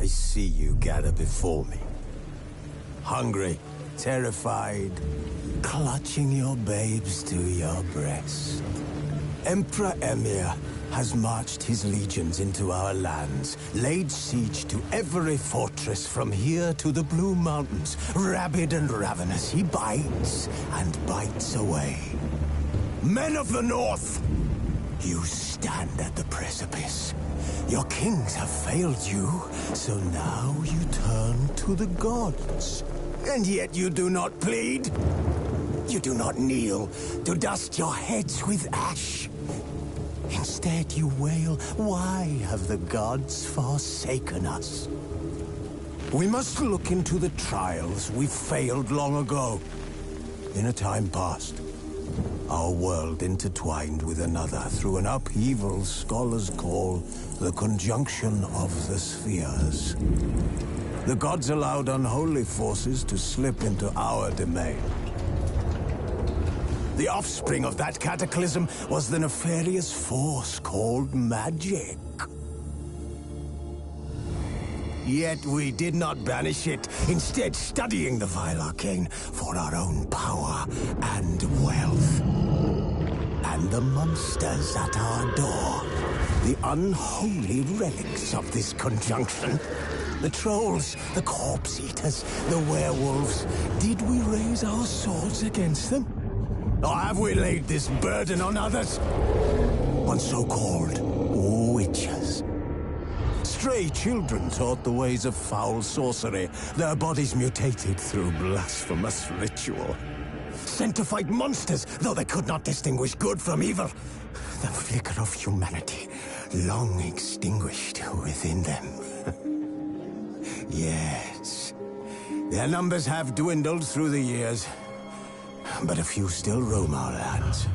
I see you gather before me. Hungry, terrified, clutching your babes to your breast. Emperor Emir has marched his legions into our lands, laid siege to every fortress from here to the Blue Mountains. Rabid and ravenous, he bites and bites away. Men of the North, you stand at the precipice. Your kings have failed you, so now you turn to the gods. And yet you do not plead. You do not kneel to dust your heads with ash. Instead you wail, why have the gods forsaken us? We must look into the trials we failed long ago. In a time past, our world intertwined with another through an upheaval scholars call the conjunction of the spheres. The gods allowed unholy forces to slip into our domain. The offspring of that cataclysm was the nefarious force called magic. Yet we did not banish it, instead studying the vile arcane for our own power and wealth. And the monsters at our door, the unholy relics of this conjunction. The trolls, the corpse-eaters, the werewolves. Did we raise our swords against them? Or have we laid this burden on others? On so-called witches. Stray children taught the ways of foul sorcery, their bodies mutated through blasphemous ritual. Sent to fight monsters, though they could not distinguish good from evil. The flicker of humanity, long extinguished within them. Yes, their numbers have dwindled through the years. But a few still roam our lands,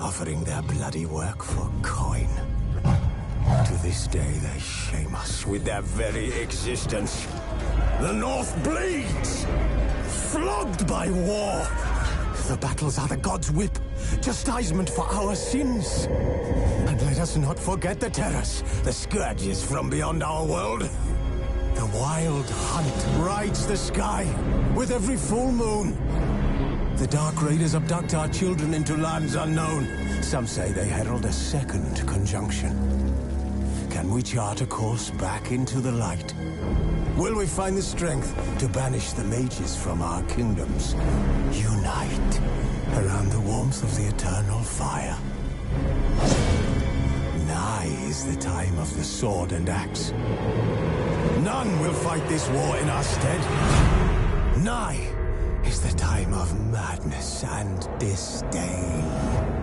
offering their bloody work for coin. To this day, they shame us with their very existence. The North bleeds, flogged by war. The battles are the gods' whip, chastisement for our sins. And let us not forget the terrors, the scourges from beyond our world. The wild hunt rides the sky with every full moon. The Dark Raiders abduct our children into lands unknown. Some say they herald a second conjunction. Can we chart a course back into the light? Will we find the strength to banish the mages from our kingdoms? Unite around the warmth of the eternal fire. Nigh is the time of the sword and axe. None will fight this war in our stead. Nigh is the time of madness and disdain.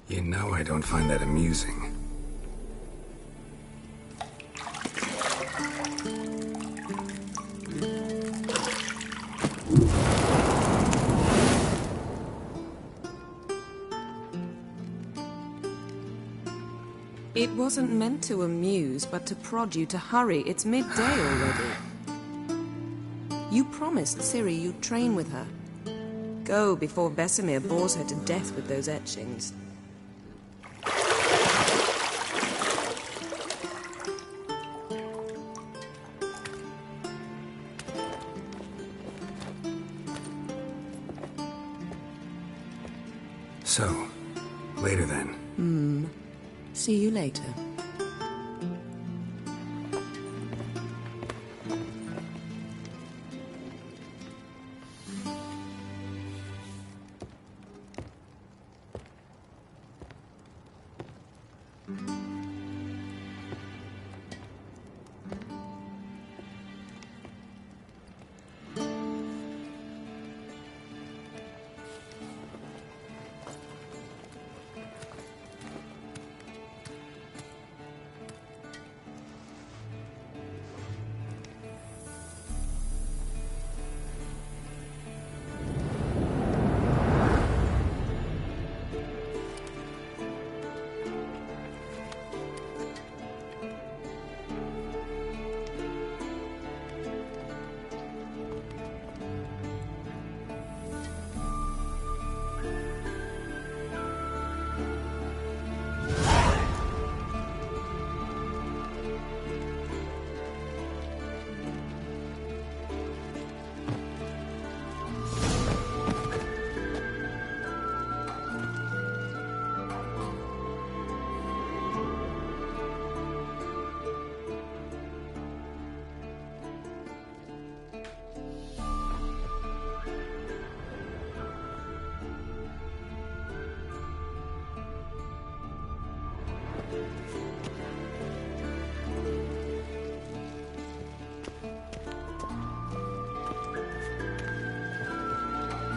You know I don't find that amusing. It wasn't meant to amuse, but to prod you to hurry. It's midday already. You promised Ciri you'd train with her. Go before Vesemir bores her to death with those etchings. So, later then. See you later.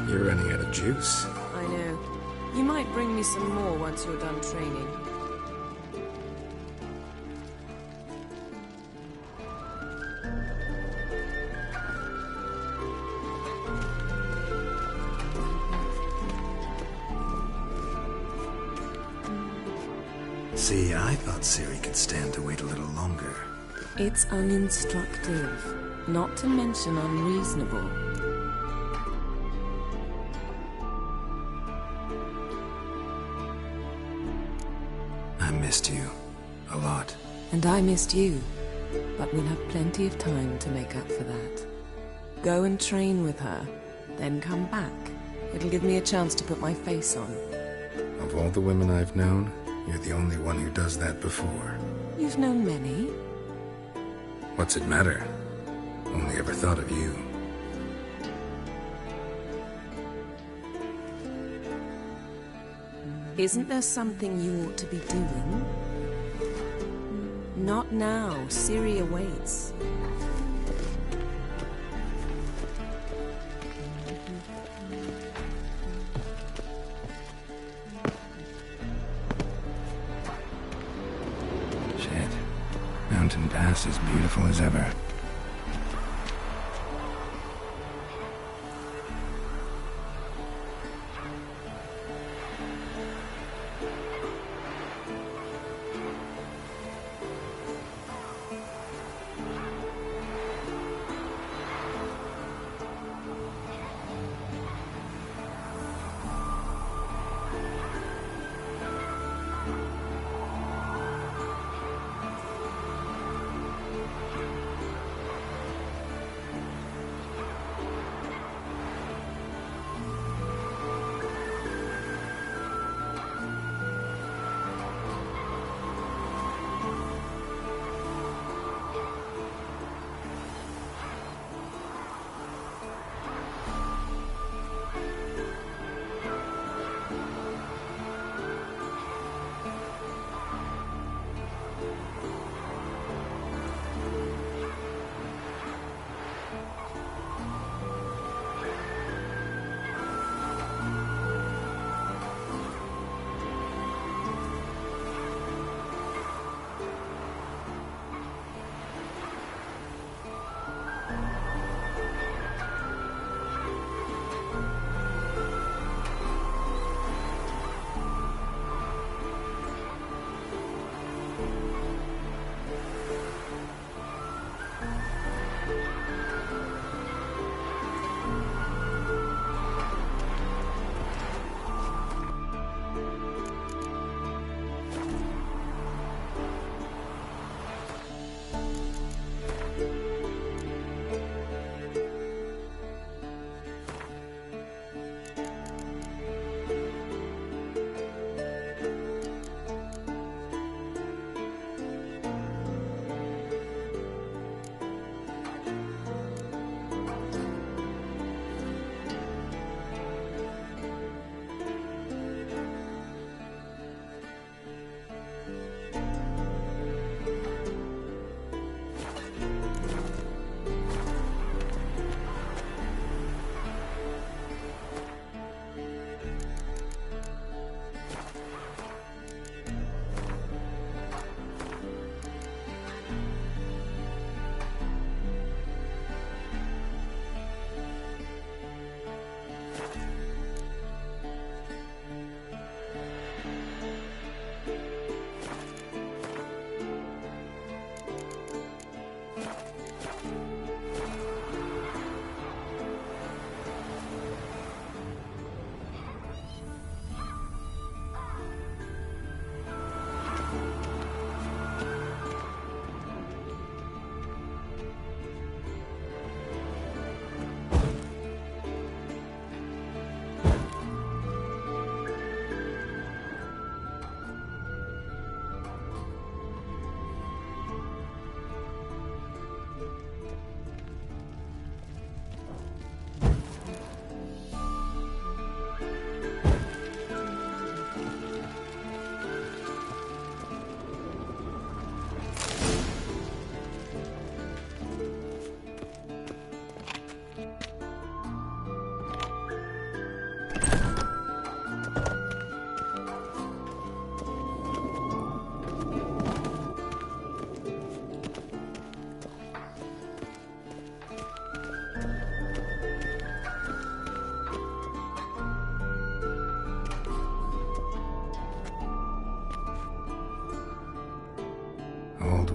You're running out of juice. I know. You might bring me some more once you're done training. See, I thought Ciri could stand to wait a little longer. It's uninstructive, not to mention unreasonable. I missed you. A lot. And I missed you. But we'll have plenty of time to make up for that. Go and train with her, then come back. It'll give me a chance to put my face on. Of all the women I've known, you're the only one who does that before. You've known many. What's it matter? Only ever thought of you. Isn't there something you ought to be doing? Not now. Ciri awaits. Shit. Mountain Pass is beautiful as ever.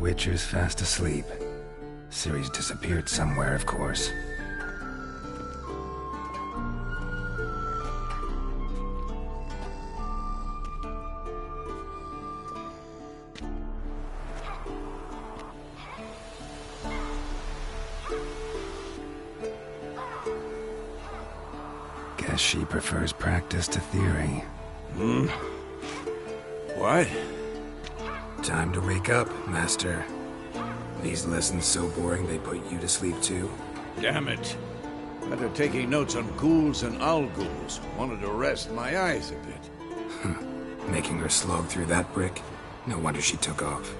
Witcher's fast asleep. Ciri's disappeared somewhere, of course. Guess she prefers practice to theory. What? Time to wake up, Master. These lessons so boring they put you to sleep too? Damn it. Better taking notes on ghouls and owl-ghouls. Wanted to rest my eyes a bit. Making her slog through that brick? No wonder she took off.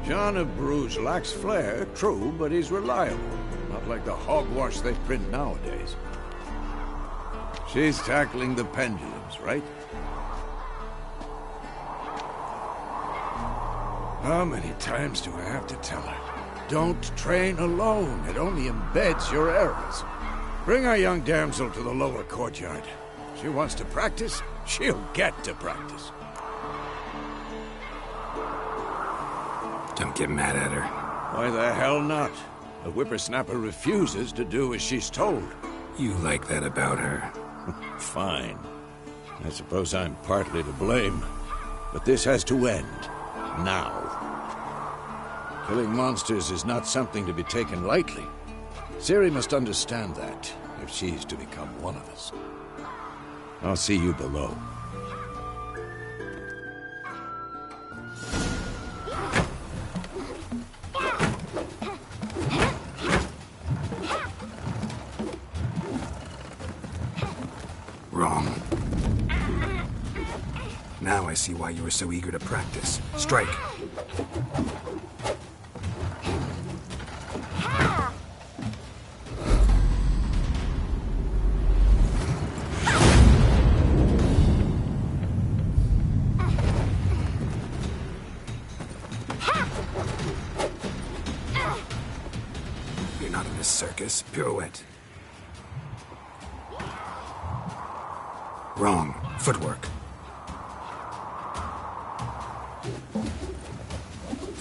John of Bruges lacks flair, true, but he's reliable. Not like the hogwash they print nowadays. She's tackling the pendulums, right? How many times do I have to tell her? Don't train alone. It only embeds your errors. Bring our young damsel to the lower courtyard. She wants to practice, she'll get to practice. Don't get mad at her. Why the hell not? The whippersnapper refuses to do as she's told. You like that about her. Fine. I suppose I'm partly to blame. But this has to end. Now. Killing monsters is not something to be taken lightly. Ciri must understand that, if she's to become one of us. I'll see you below. Wrong. Now I see why you were so eager to practice. Strike. You're not in this circus. Pirouette. Wrong. Footwork.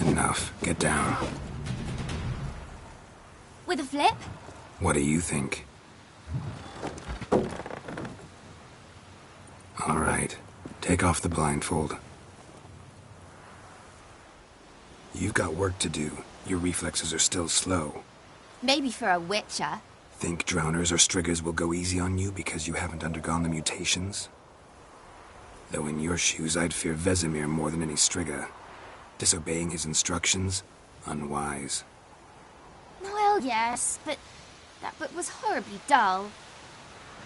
Enough. Get down. With a flip? What do you think? All right. Take off the blindfold. You've got work to do. Your reflexes are still slow. Maybe for a witcher. Think drowners or striggers will go easy on you because you haven't undergone the mutations? Though in your shoes, I'd fear Vesemir more than any strigger. Disobeying his instructions? Unwise. Well, yes, but that book was horribly dull.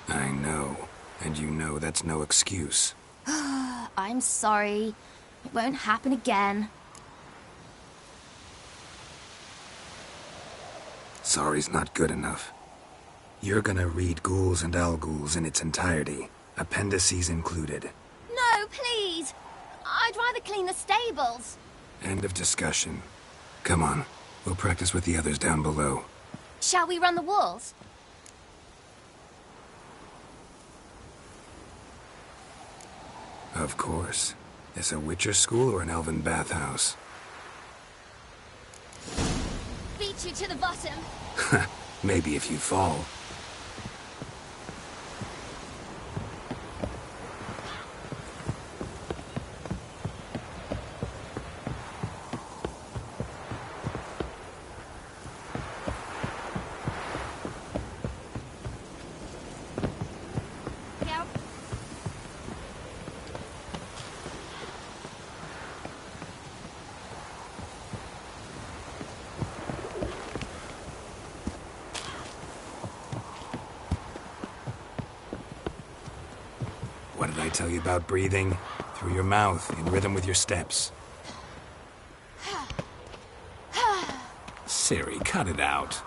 I know. And you know that's no excuse. I'm sorry. It won't happen again. Sorry's not good enough. You're gonna read Ghouls and Owl-Ghouls in its entirety, appendices included. No, please! I'd rather clean the stables. End of discussion. Come on, we'll practice with the others down below. Shall we run the walls? Of course. Is a Witcher school or an elven bathhouse? Beat you to the bottom. Maybe if you fall. Yeah. What did I tell you about breathing? Through your mouth, in rhythm with your steps. Ciri, cut it out.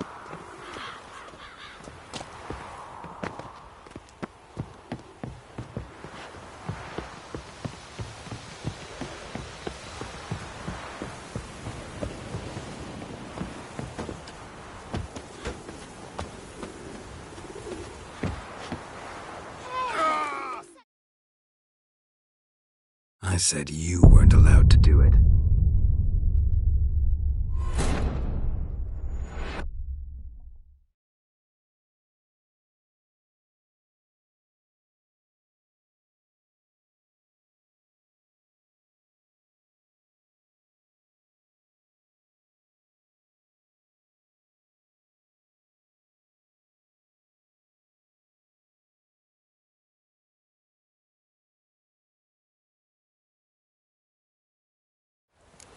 I said you weren't allowed to do it.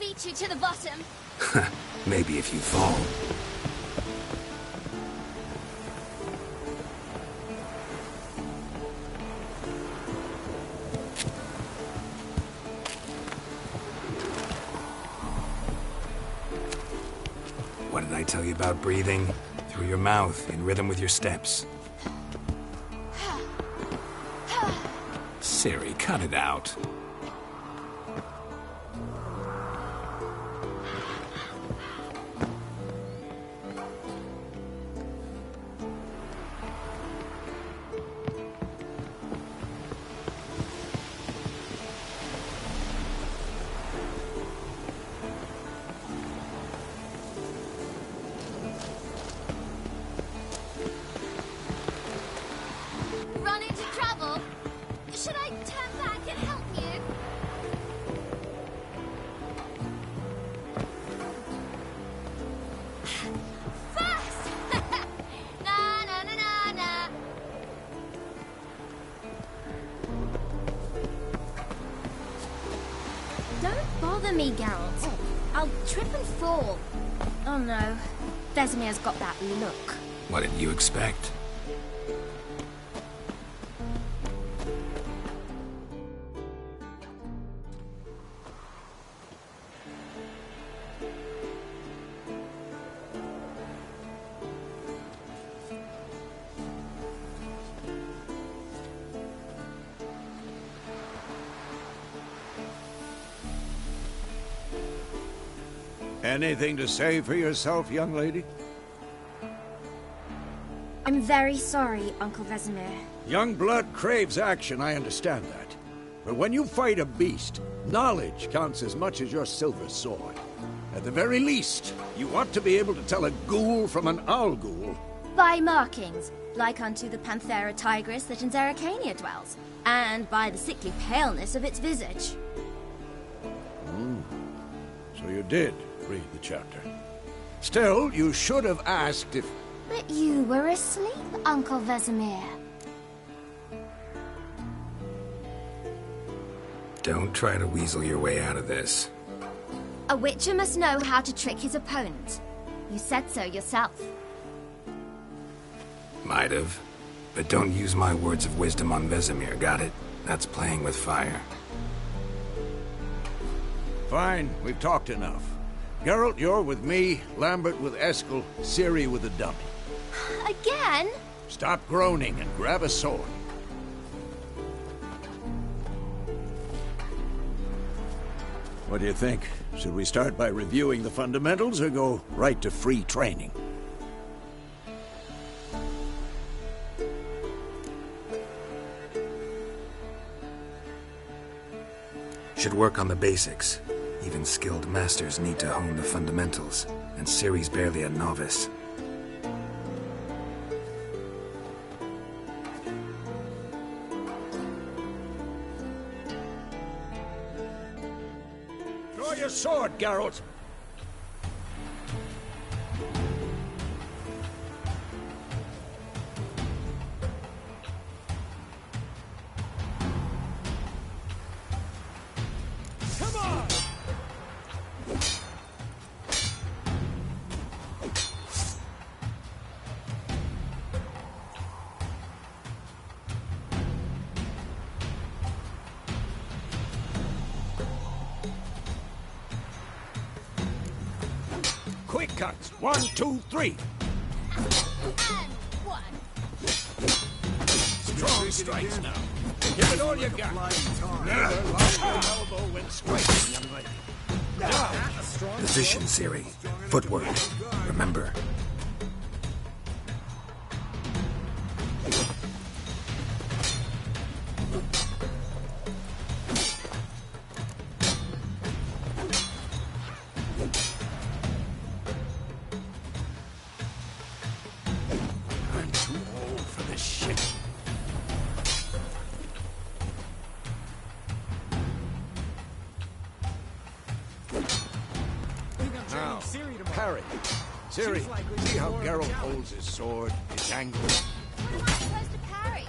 beat you to the bottom. Maybe if you fall. What did I tell you about breathing? Through your mouth, in rhythm with your steps. Ciri, cut it out. Run into trouble? Should I turn back and help you? Fast! Na na na na na. Don't bother me, Geralt. I'll trip and fall. Oh no, Vesemir's got that look. What did you expect? Anything to say for yourself, young lady? I'm very sorry, Uncle Vesemir. Young blood craves action, I understand that. But when you fight a beast, knowledge counts as much as your silver sword. At the very least, you ought to be able to tell a ghoul from an owl ghoul. By markings, like unto the Panthera tigris that in Zerrikania dwells, and by the sickly paleness of its visage. So you did read the chapter. Still, you should have asked if... But you were asleep, Uncle Vesemir. Don't try to weasel your way out of this. A witcher must know how to trick his opponent. You said so yourself. Might have. But don't use my words of wisdom on Vesemir, got it? That's playing with fire. Fine, we've talked enough. Geralt, you're with me, Lambert with Eskel, Ciri with the dummy. Again? Stop groaning and grab a sword. What do you think? Should we start by reviewing the fundamentals or go right to free training? Should work on the basics. Even skilled masters need to hone the fundamentals, and Ciri's barely a novice. Draw your sword, Geralt! Quick cuts. 1, 2, 3. And one. Strong strikes now. Give it all you got. Never lost your elbow when striking, young lady. Now. Position, Ciri. Footwork. Remember. I'm too old for this shit. Now, parry. Ciri, see how Geralt holds his sword, his angle. What am I supposed to parry?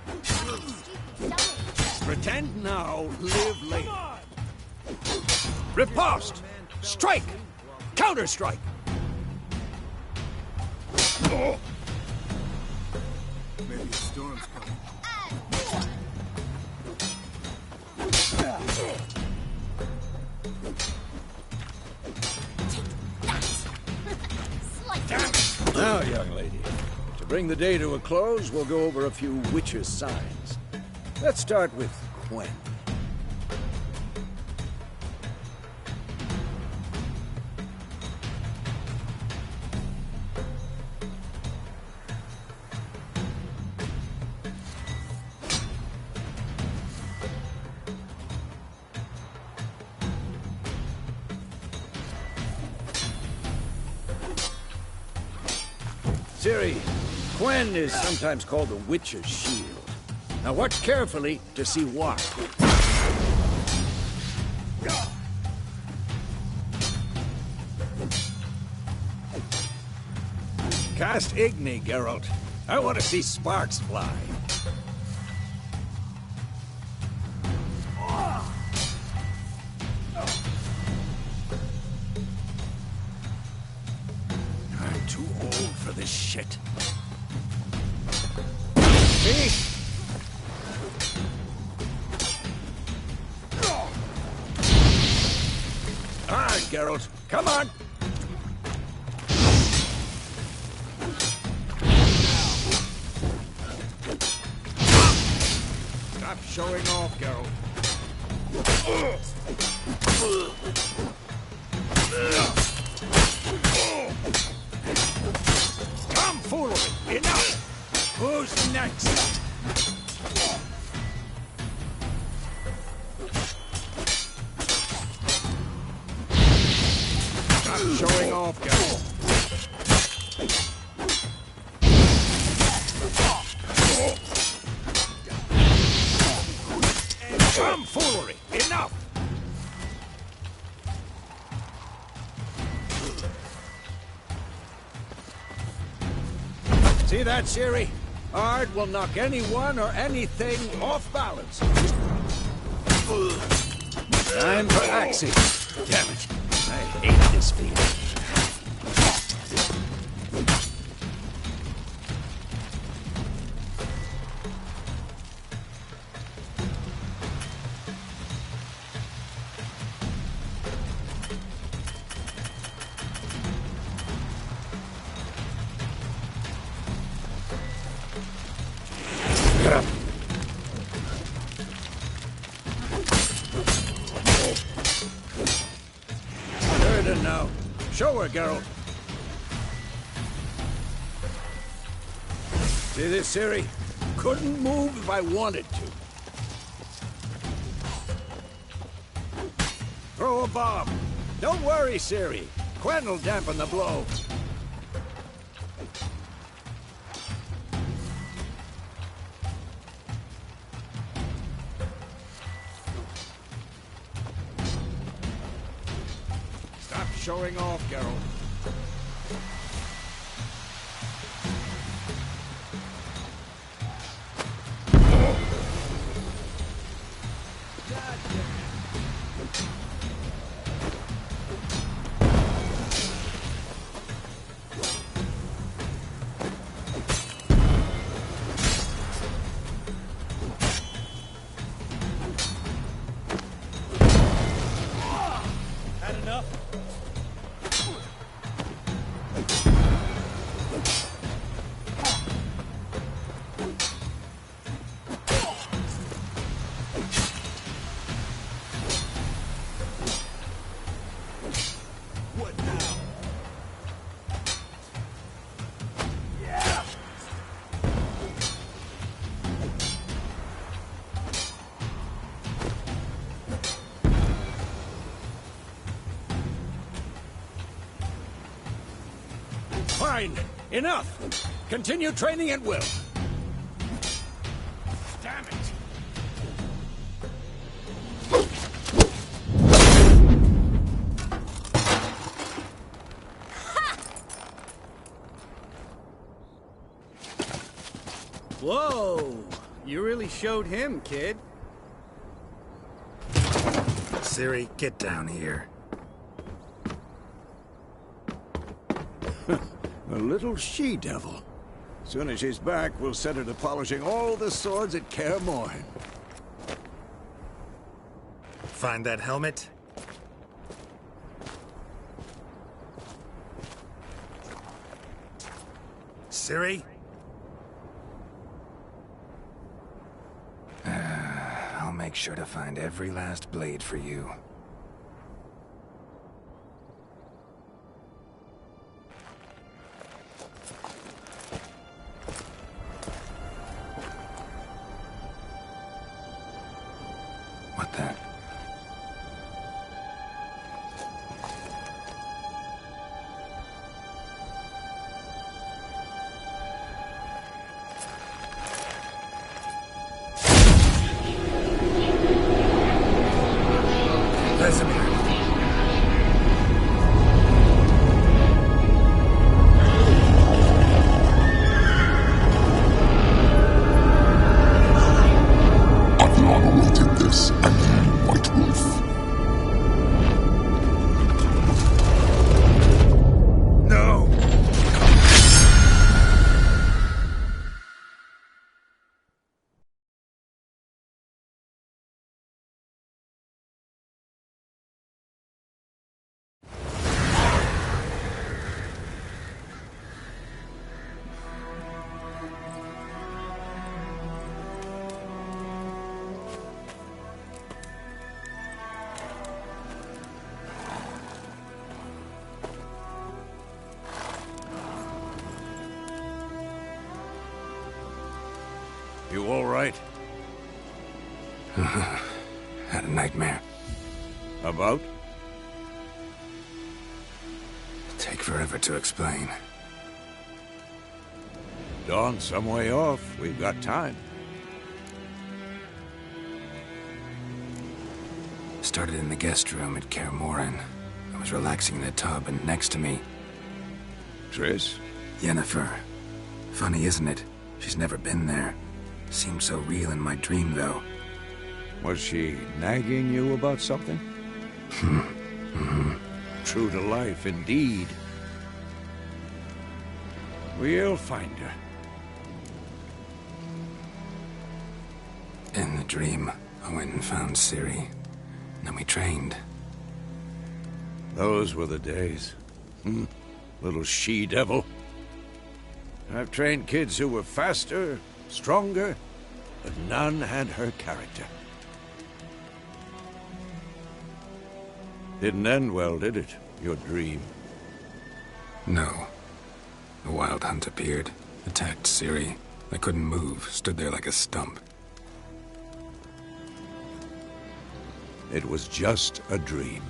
You stupid dummy. Pretend now, live later. Riposte! Strike! Counter-strike! Maybe a storm's coming. Now, young lady, to bring the day to a close, we'll go over a few witches' signs. Let's start with Quen. Ciri, Quen is sometimes called the Witch's Shield. Now watch carefully to see why. Cast Igni, Geralt. I want to see sparks fly. I'm too old for this shit. See? All right, Geralt. Come on. Stop showing off, Geralt. Tomfoolery! Enough! Who's next? Stop showing off, Geralt. Tomfoolery! Enough! See that, Ciri? Ard will knock anyone or anything off balance. Time for Axie. Damn it. I hate this feeling. Sheridan now. Show her, Geralt. See this, Ciri? Couldn't move if I wanted to. Throw a bomb. Don't worry, Ciri. Quen will dampen the blow. Stop showing off, Geralt. Had enough? What now? Fine. Enough. Continue training at will. Damn it. Whoa! You really showed him, kid. Ciri, get down here. A little she-devil. Soon as she's back, we'll set her to polishing all the swords at Kaer Morhen. Find that helmet? Ciri? I'll make sure to find every last blade for you. What the? I've long awaited this, and you, White Wolf. No! You all right? Had a nightmare. About? Take forever to explain. Dawn's some way off. We've got time. Started in the guest room at Kaer Morhen. I was relaxing in the tub, and next to me, Triss? Yennefer. Funny, isn't it? She's never been there. Seemed so real in my dream, though. Was she nagging you about something? True to life, indeed. We'll find her. In the dream, I went and found Ciri. Then we trained. Those were the days. Little she-devil. I've trained kids who were faster, stronger, but none had her character. Didn't end well, did it? Your dream? No. A wild hunt appeared, attacked Ciri. I couldn't move, stood there like a stump. It was just a dream.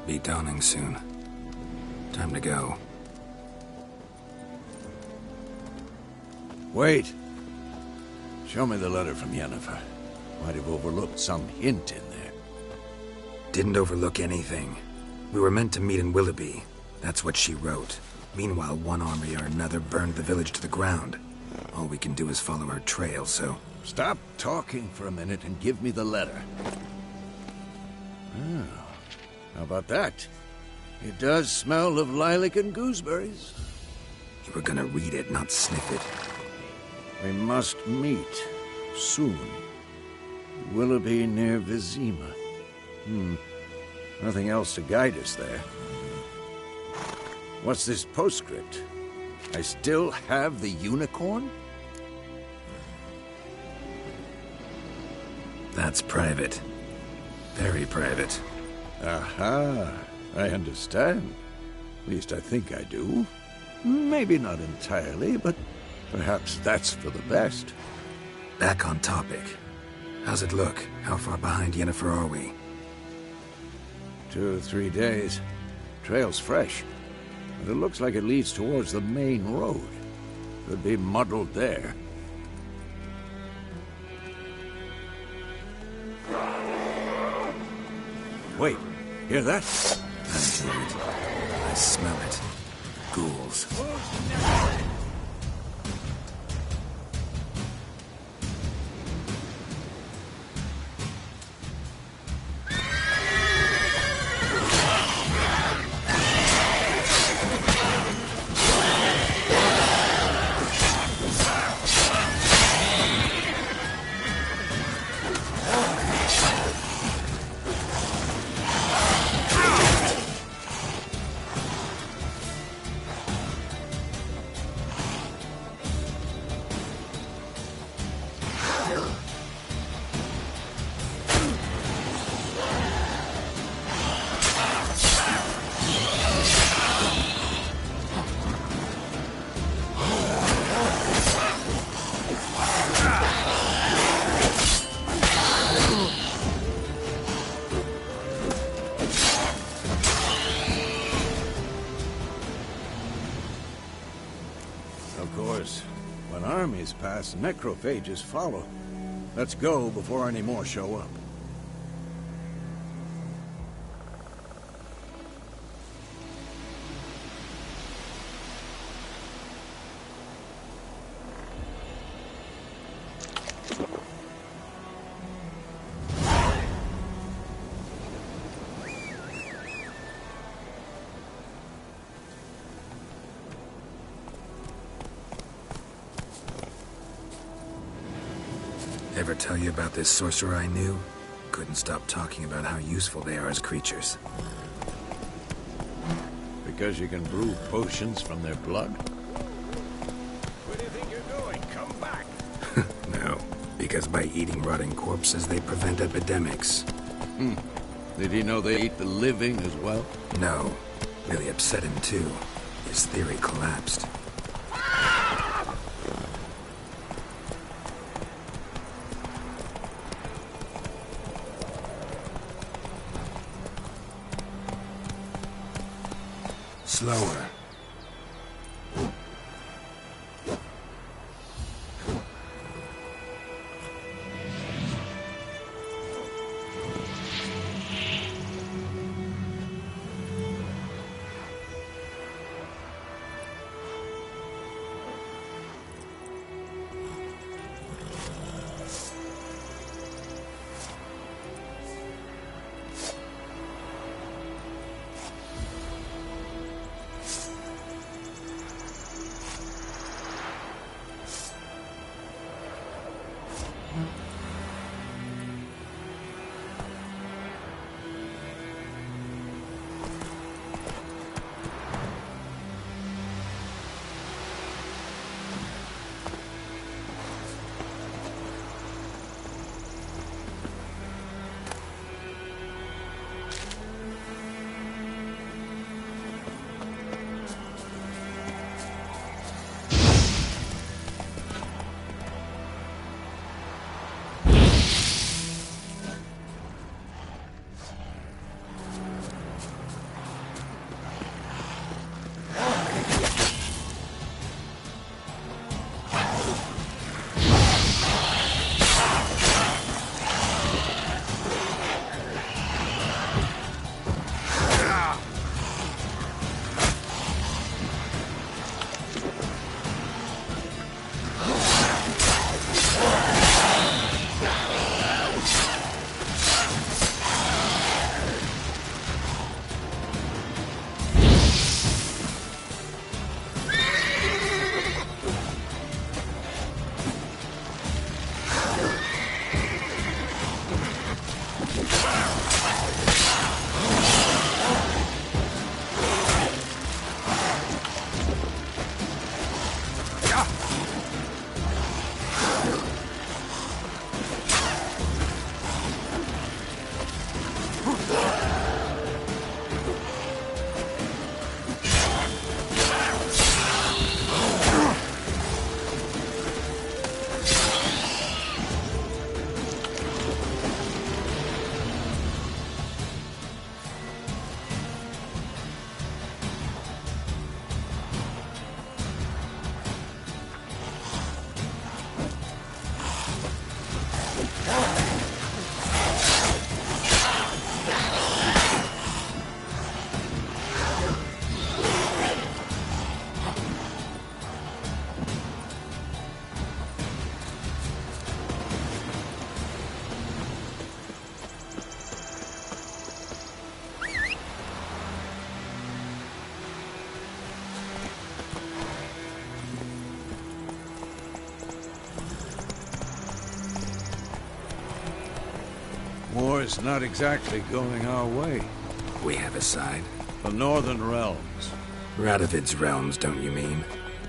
Be dawning soon. Time to go. Wait. Show me the letter from Yennefer. Might have overlooked some hint in there. Didn't overlook anything. We were meant to meet in Willoughby. That's what she wrote. Meanwhile, one army or another burned the village to the ground. All we can do is follow her trail, so... Stop talking for a minute and give me the letter. Oh, how about that? It does smell of lilac and gooseberries. You were gonna read it, not sniff it. We must meet soon. Willoughby near Vizima. Nothing else to guide us there. What's this postscript? I still have the unicorn? That's private. Very private. Aha, I understand. At least I think I do. Maybe not entirely, but perhaps that's for the best. Back on topic. How's it look? How far behind Yennefer are we? 2 or 3 days. Trail's fresh, but it looks like it leads towards the main road. Could be muddled there. Wait, hear that? I hear it. I smell it. Ghouls. Of course, when armies pass, necrophages follow. Let's go before any more show up. Ever tell you about this sorcerer I knew? Couldn't stop talking about how useful they are as creatures. Because you can brew potions from their blood? Where do you think you're going? Come back! No, because by eating rotting corpses, they prevent epidemics. Did he know they eat the living as well? No, really upset him too. His theory collapsed. Slower. War's not exactly going our way. We have a side. The Northern Realms. Radovid's realms, don't you mean?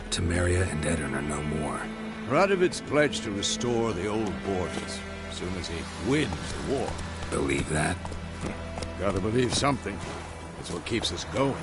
Temeria and Edirn are no more. Radovid's pledged to restore the old borders as soon as he wins the war. Believe that? Gotta believe something. That's what keeps us going.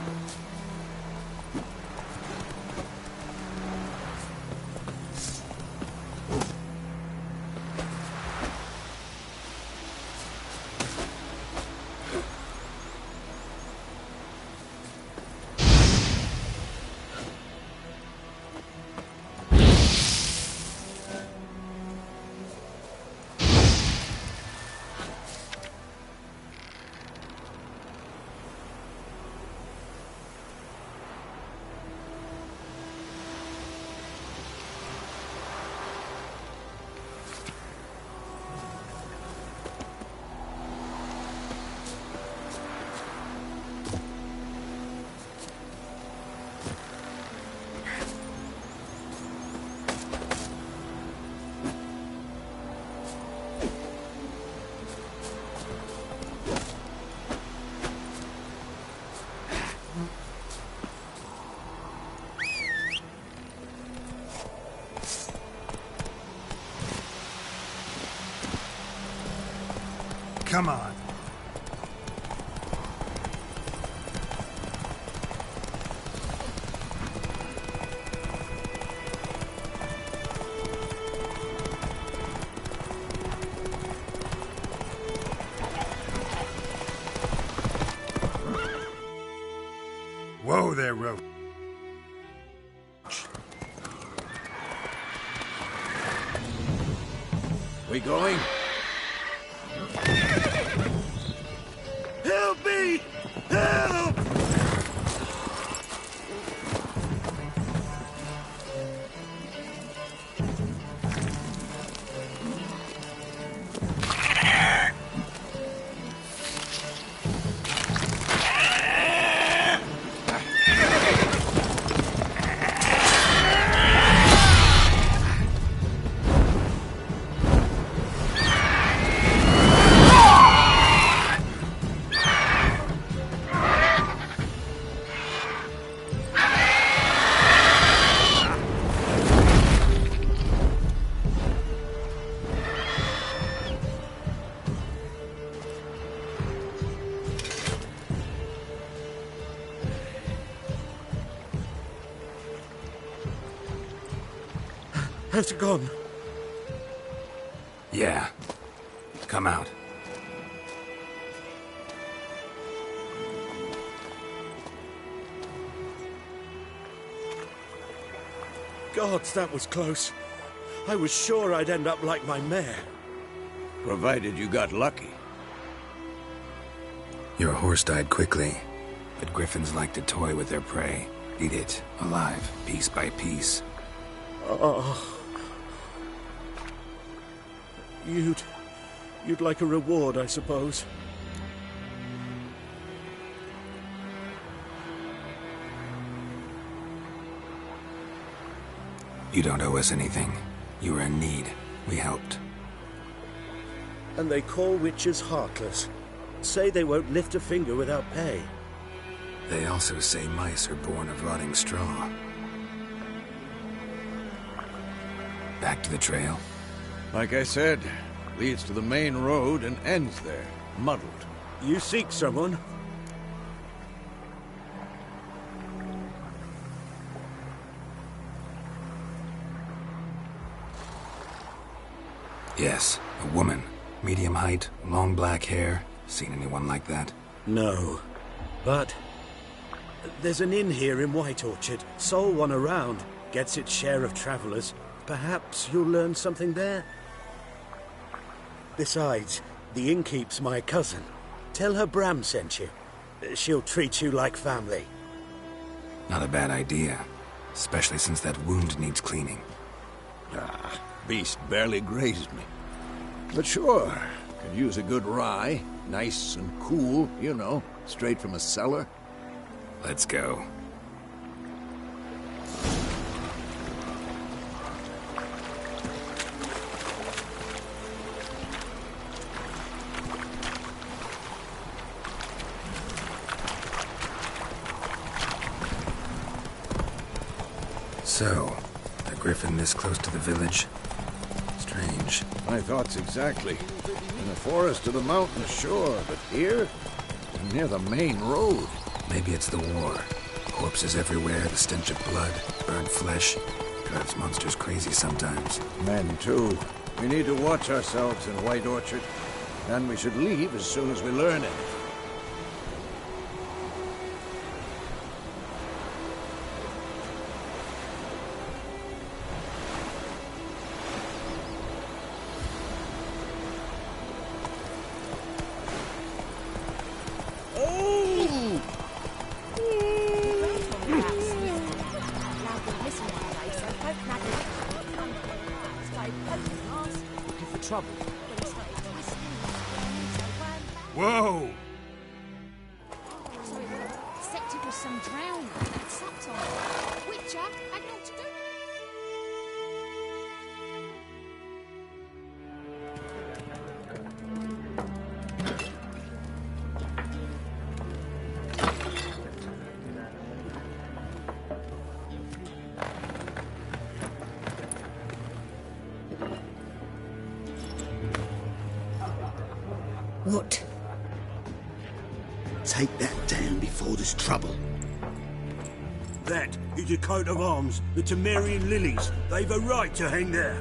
Come on. Whoa there, Roach. We going? Help me! Help! Has it gone? Yeah. Come out. Gods, that was close. I was sure I'd end up like my mare. Provided you got lucky. Your horse died quickly, but griffins like to toy with their prey. Eat it, alive, piece by piece. Oh. You'd like a reward, I suppose. You don't owe us anything. You were in need. We helped. And they call witches heartless. Say they won't lift a finger without pay. They also say mice are born of rotting straw. Back to the trail? Like I said, leads to the main road and ends there, muddled. You seek someone? Yes, a woman. Medium height, long black hair. Seen anyone like that? No. But there's an inn here in White Orchard. Sole one around. Gets its share of travelers. Perhaps you'll learn something there? Besides, the innkeep's my cousin. Tell her Bram sent you. She'll treat you like family. Not a bad idea. Especially since that wound needs cleaning. Ah, beast barely grazed me. But sure, could use a good rye. Nice and cool, you know, straight from a cellar. Let's go. So, a griffin this close to the village? Strange. My thoughts exactly. In the forest or the mountains, sure, but here? Near the main road. Maybe it's the war. Corpses everywhere, the stench of blood, burnt flesh. Drives monsters crazy sometimes. Men, too. We need to watch ourselves in White Orchard. And we should leave as soon as we learn it. Whoa! Except it was some drowning that sucked on it. Witcher had naught to do. What? Take that down before there's trouble. That is a coat of arms, the Temerian lilies. They've a right to hang there.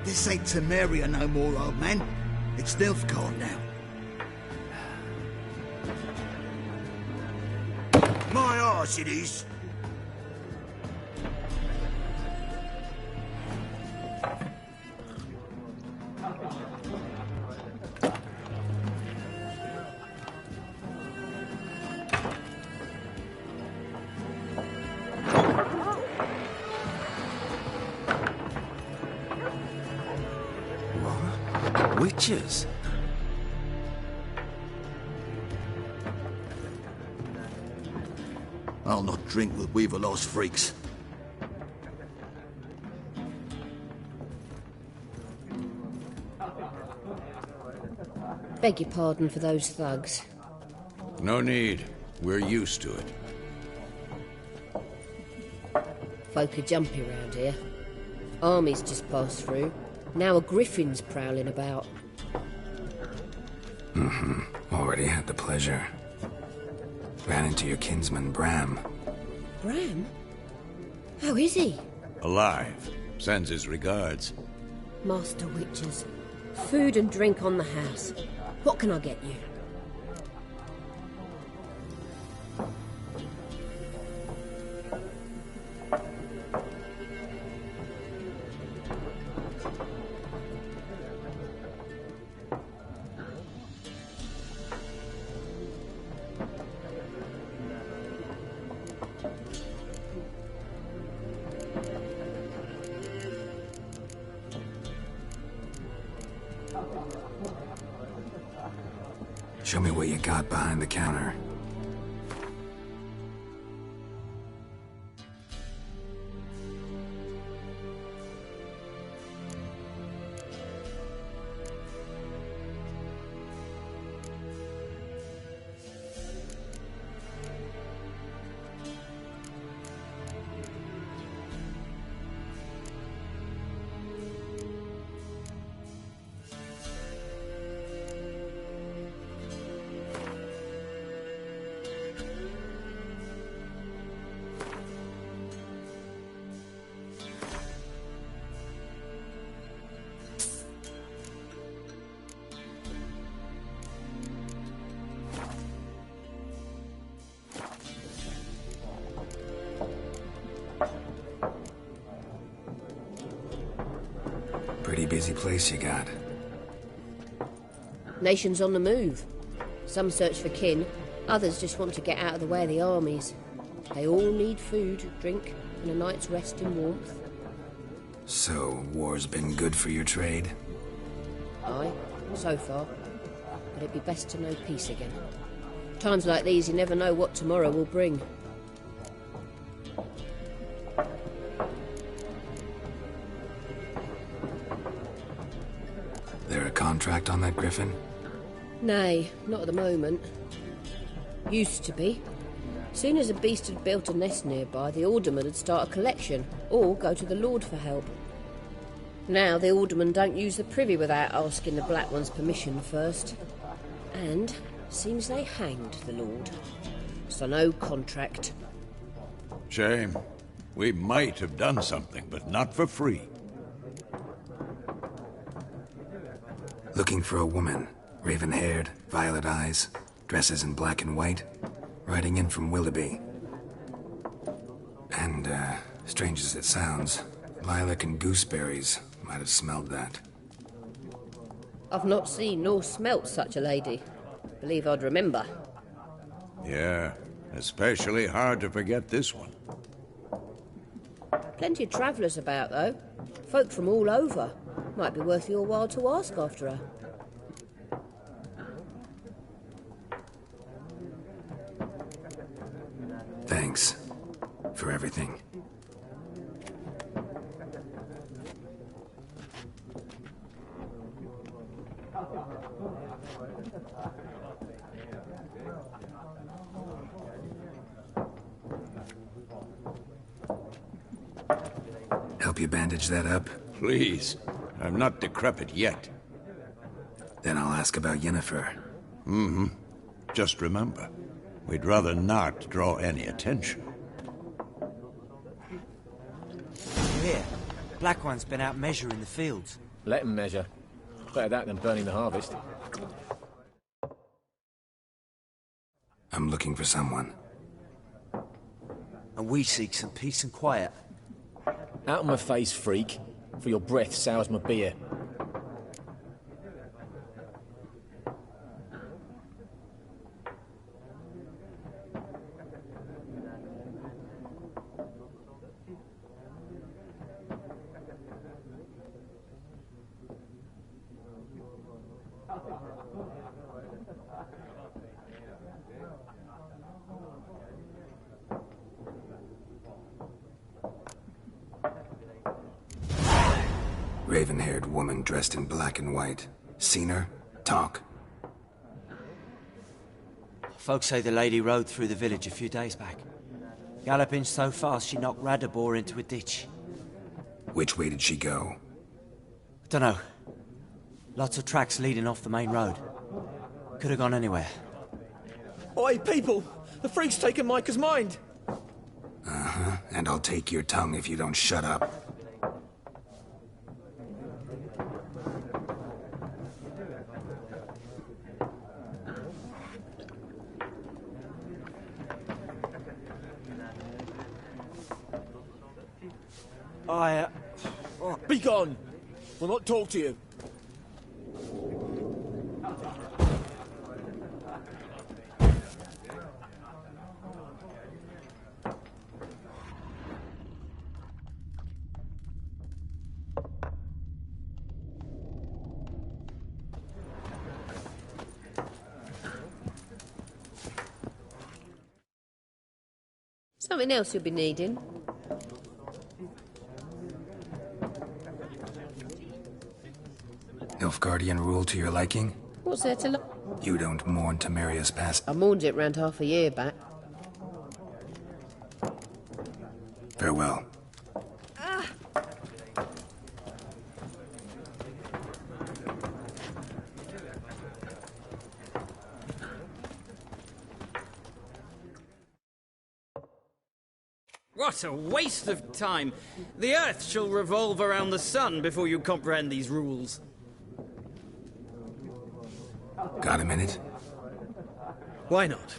This ain't Temeria no more, old man. It's Nilfgaard now. My arse it is. Witches? I'll not drink with Weaverlost freaks. Beg your pardon for those thugs. No need. We're used to it. Folk are jumpy round here. Armies just passed through. Now a griffin's prowling about. Already had the pleasure. Ran into your kinsman, Bram. Bram? How is he? Alive. Sends his regards. Master Witches. Food and drink on the house. What can I get you? Show me what you got behind the counter. Pretty busy place you got. Nations on the move. Some search for kin, others just want to get out of the way of the armies. They all need food, drink, and a night's rest in warmth. So, war's been good for your trade? Aye, so far. But it'd be best to know peace again. Times like these, you never know what tomorrow will bring. There a contract on that griffin? Nay, not at the moment. Used to be. Soon as a beast had built a nest nearby, the alderman would start a collection, or go to the Lord for help. Now the aldermen don't use the privy without asking the Black One's permission first. And seems they hanged the Lord. So no contract. Shame. We might have done something, but not for free. Looking for a woman. Raven-haired, violet eyes, dresses in black and white. Riding in from Willoughby. And, strange as it sounds, lilac and gooseberries might have smelled that. I've not seen nor smelt such a lady. Believe I'd remember. Yeah, especially hard to forget this one. Plenty of travellers about, though. Folk from all over. Might be worth your while to ask after her. Thanks for everything. Help you bandage that up? Please. I'm not decrepit yet. Then I'll ask about Yennefer. Mm-hmm. Just remember, we'd rather not draw any attention. Here, Black One's been out measuring the fields. Let him measure. Better that than burning the harvest. I'm looking for someone. And we seek some peace and quiet. Out of my face, freak, for your breath sours my beer. Raven-haired woman dressed in black and white. Seen her? Talk. Folks say the lady rode through the village a few days back. Galloping so fast she knocked Radabor into a ditch. Which way did she go? Dunno. Lots of tracks leading off the main road. Could have gone anywhere. Oi, people! The freak's taken Micah's mind! Uh-huh, and I'll take your tongue if you don't shut up. Be gone! We'll not talk to you. Something else you'll be needing? Nilfgaardian rule to your liking? What's there to look? You don't mourn Temeria's past. I mourned it round half a year back. Farewell. What a waste of time! The Earth shall revolve around the sun before you comprehend these rules. Got a minute? Why not?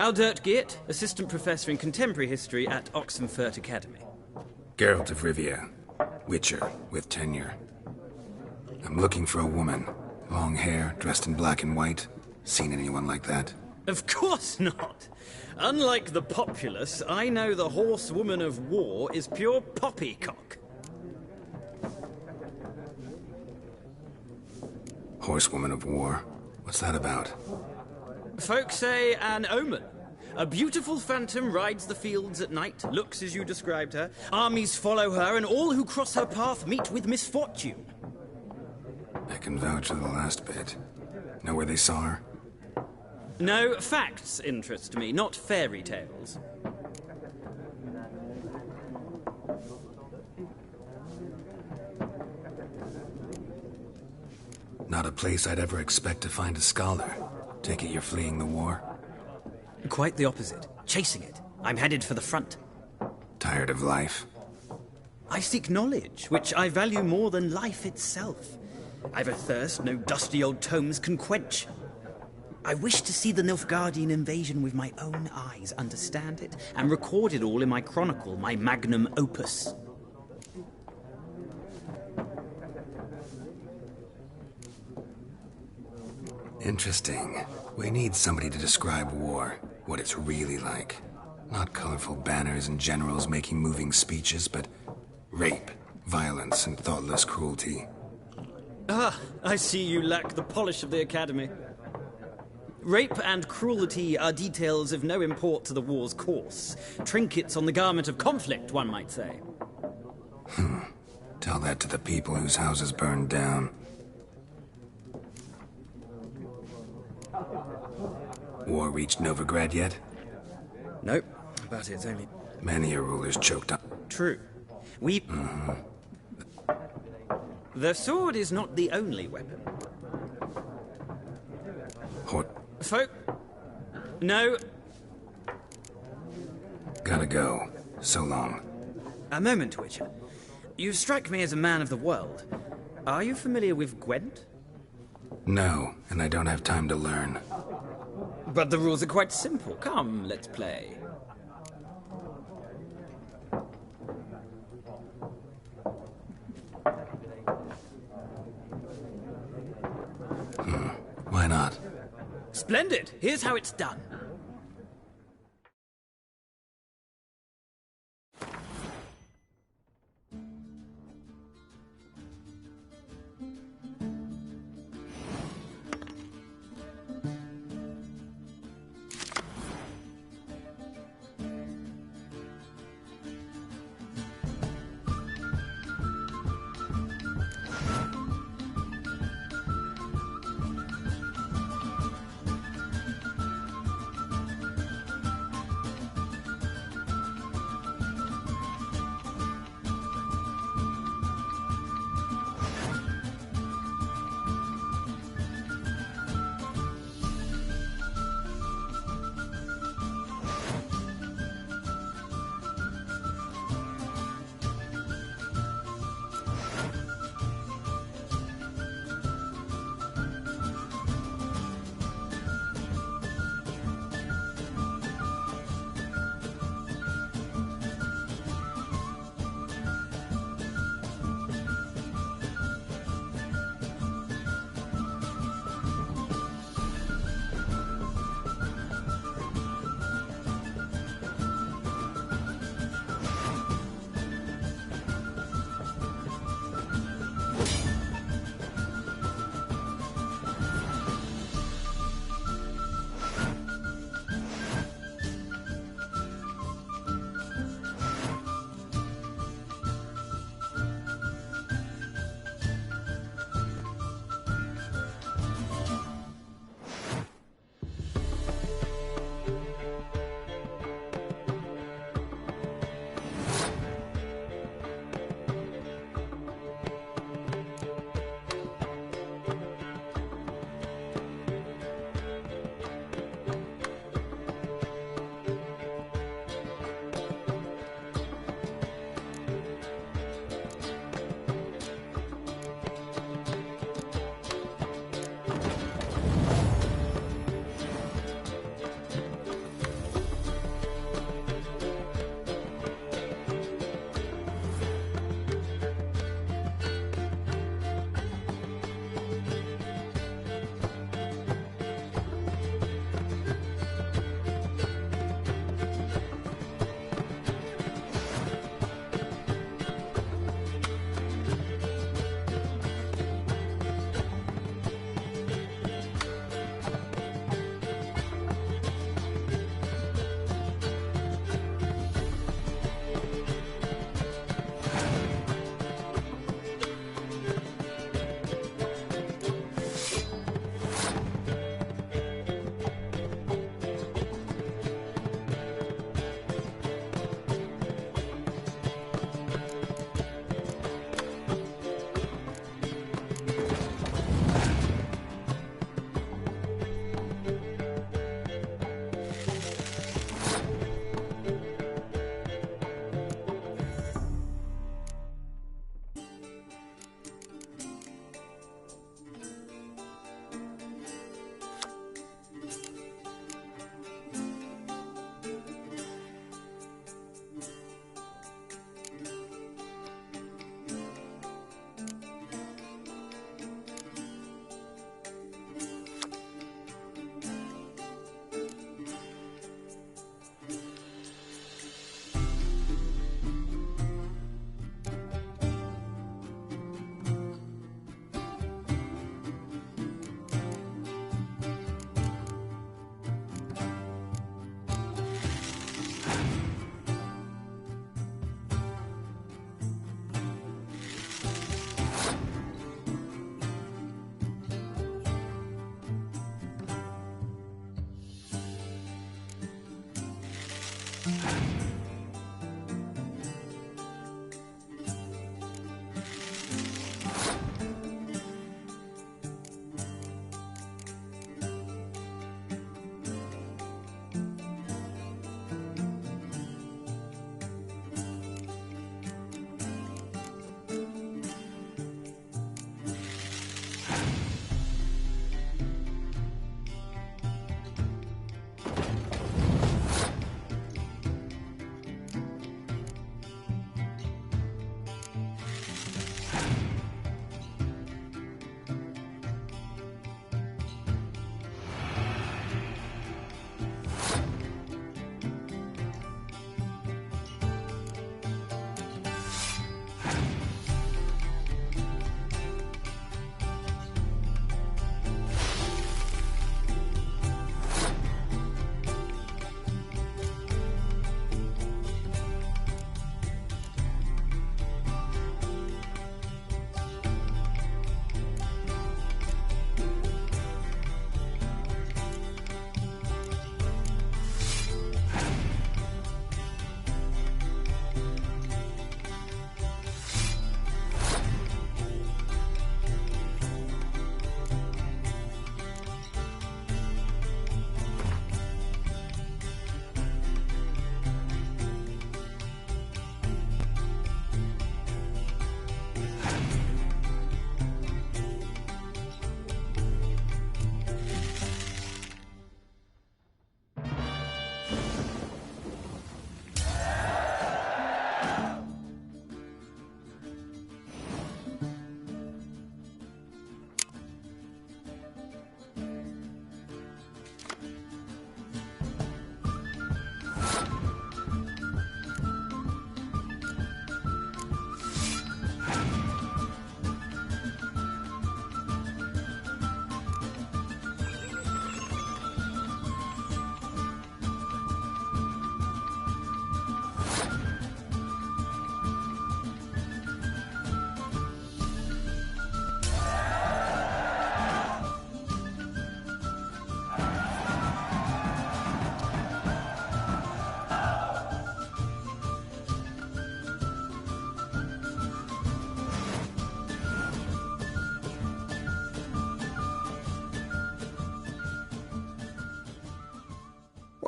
Aldert Geert, Assistant Professor in Contemporary History at Oxenfurt Academy. Geralt of Rivia. Witcher, with tenure. I'm looking for a woman. Long hair, dressed in black and white. Seen anyone like that? Of course not! Unlike the populace, I know the horsewoman of war is pure poppycock. Horsewoman of war? What's that about? Folk say an omen. A beautiful phantom rides the fields at night, looks as you described her. Armies follow her, and all who cross her path meet with misfortune. I can vouch for the last bit. Know where they saw her? No, facts interest me, not fairy tales. Not a place I'd ever expect to find a scholar. Take it you're fleeing the war? Quite the opposite. Chasing it. I'm headed for the front. Tired of life? I seek knowledge, which I value more than life itself. I've a thirst no dusty old tomes can quench. I wish to see the Nilfgaardian invasion with my own eyes, understand it, and record it all in my chronicle, my magnum opus. Interesting. We need somebody to describe war, what it's really like. Not colorful banners and generals making moving speeches, but rape, violence, and thoughtless cruelty. Ah, I see you lack the polish of the Academy. Rape and cruelty are details of no import to the war's course. Trinkets on the garment of conflict, one might say. Tell that to the people whose houses burned down. War reached Novigrad yet? Nope, but it's only... Many a ruler's choked up. True. We... The sword is not the only weapon. folk? No? Gotta go. So long. A moment, Witcher. You strike me as a man of the world. Are you familiar with Gwent? No, and I don't have time to learn. But the rules are quite simple. Come, let's play. Why not? Splendid! Here's how it's done.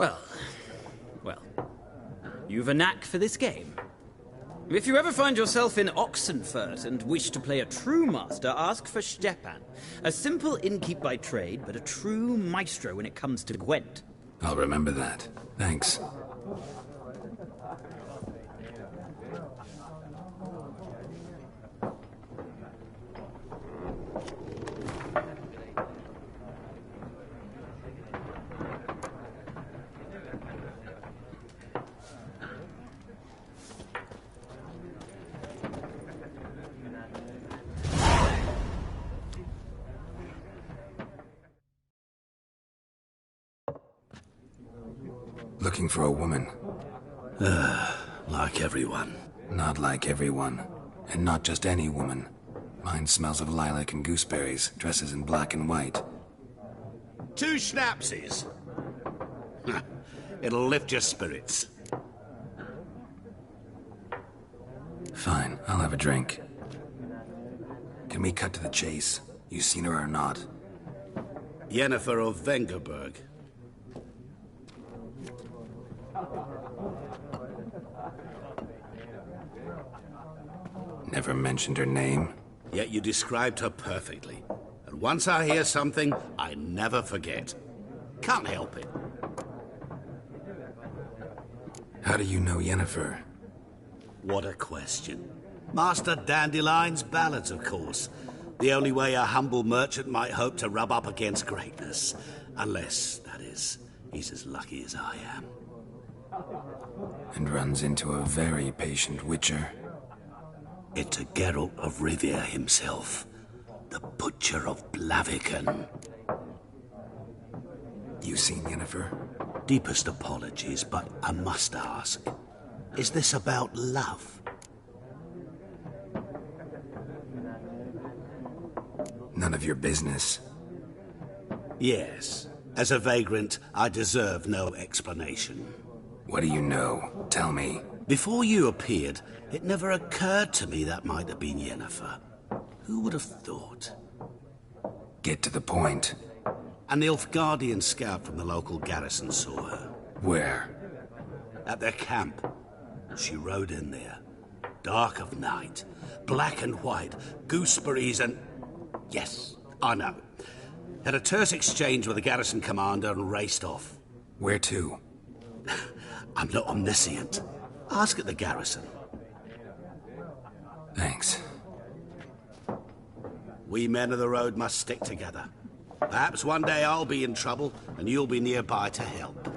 Well, you've a knack for this game. If you ever find yourself in Oxenfurt and wish to play a true master, ask for Stepan. A simple innkeep by trade, but a true maestro when it comes to Gwent. I'll remember that. Thanks. Looking for a woman. Like everyone. Not like everyone. And not just any woman. Mine smells of lilac and gooseberries, dresses in black and white. 2 schnapsies. It'll lift your spirits. Fine, I'll have a drink. Can we cut to the chase? You seen her or not? Yennefer of Vengerberg. Never mentioned her name. Yet you described her perfectly. And once I hear something, I never forget. Can't help it. How do you know Yennefer? What a question. Master Dandelion's ballads, of course. The only way a humble merchant might hope to rub up against greatness. Unless, that is, he's as lucky as I am. And runs into a very patient witcher. It's a Geralt of Rivia himself. The Butcher of Blaviken. You seen Yennefer? Deepest apologies, but I must ask. Is this about love? None of your business. Yes. As a vagrant, I deserve no explanation. What do you know? Tell me. Before you appeared, it never occurred to me that might have been Yennefer. Who would have thought? Get to the point. An Nilfgaardian scout from the local garrison saw her. Where? At their camp. She rode in there. Dark of night. Black and white. Gooseberries and... Yes, I know. Had a terse exchange with the garrison commander and raced off. Where to? I'm not omniscient. Ask at the garrison. Thanks. We men of the road must stick together. Perhaps one day I'll be in trouble and you'll be nearby to help.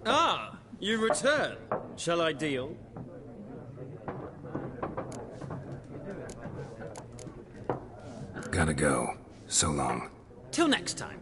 Ah, you return. Shall I deal? Gotta go. So long. Till next time.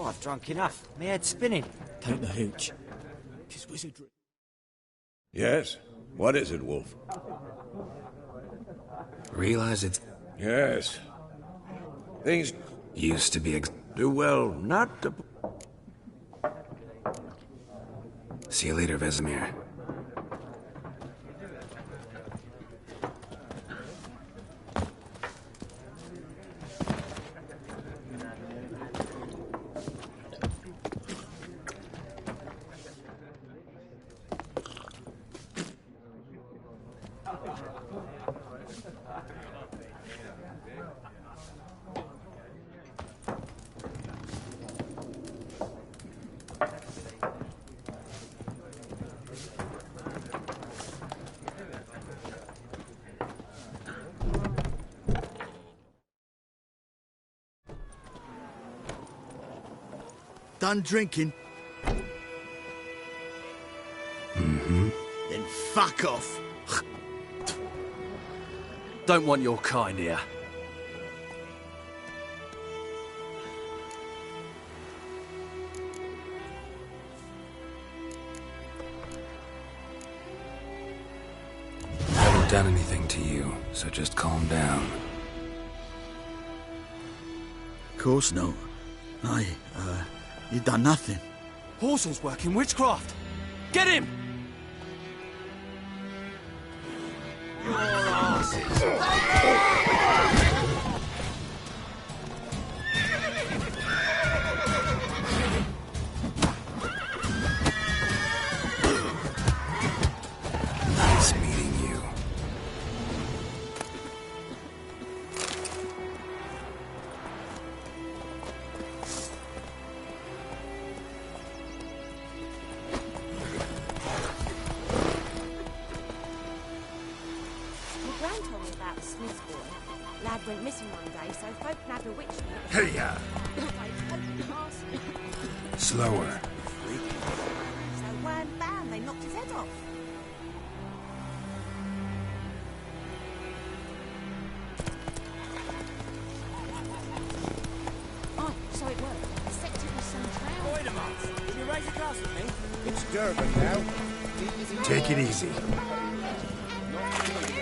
I've drunk enough. My head's spinning. Take the hooch. Tis wizardry. Yes? What is it, Wolf? Realize it's... Yes. Things used to be do well not to... See you later, Vesemir. Done drinking? Mm-hmm. Then fuck off. Don't want your kind here. I haven't done anything to you, so just calm down. Of course not. You done nothing. Horson's working witchcraft. Get him! Your asses. Nice meeting you. Gran told me about a Smith boy. Lad went missing one day, so folk nabbed a witch. Hey-ya! Slower. So wham bam, they knocked his head off. Oh, so it worked. The sector was some drown. Wait a minute. Will you raise a glass with me? It's Durban now. Take it easy. You're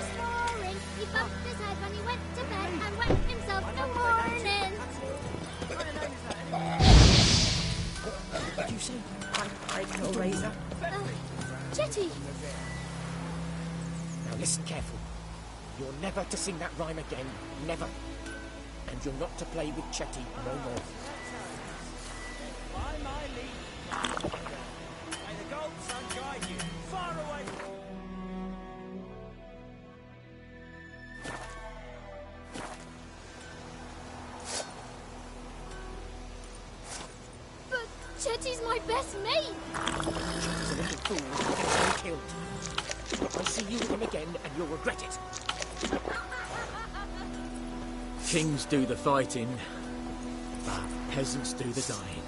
snoring. He bumped his head when he went to bed and wet himself in the morning. Did you see? I fell razor. Jetty. Now listen carefully. You're never to sing that rhyme again. Never. And you're not to play with Chetty no more. By my leave. May the gold sun guide you far away. But Chetty's my best mate. Chetty's a little fool who gets me killed. I'll see you with him again and you'll regret it. Kings do the fighting, but peasants do the dying.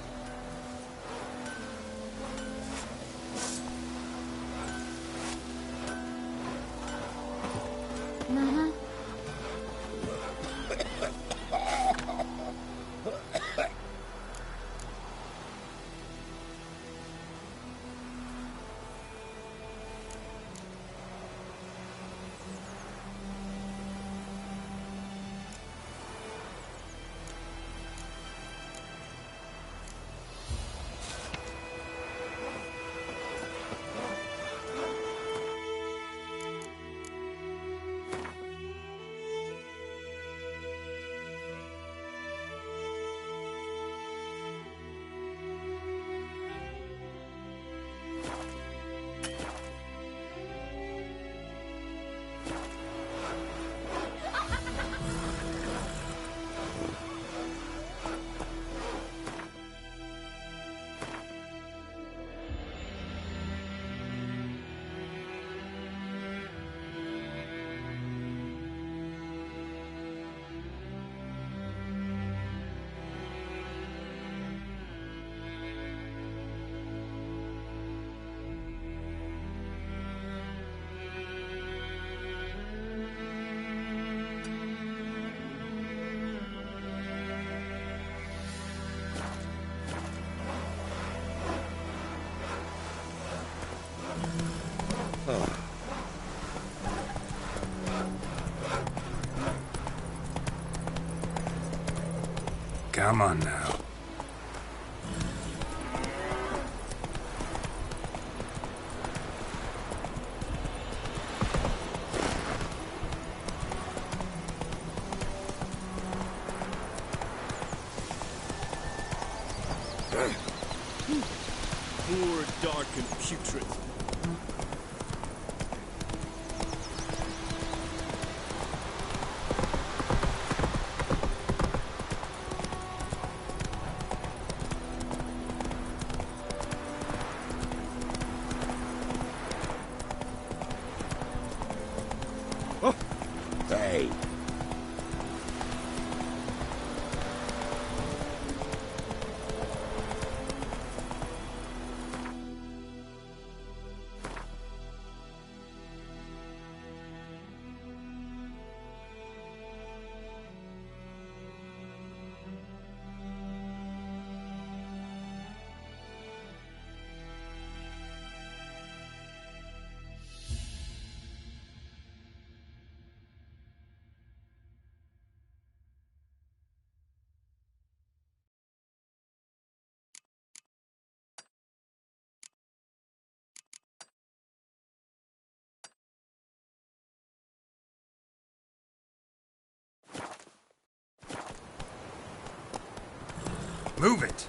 Uh-huh. Come on now. Poor, dark, and putrid. Move it!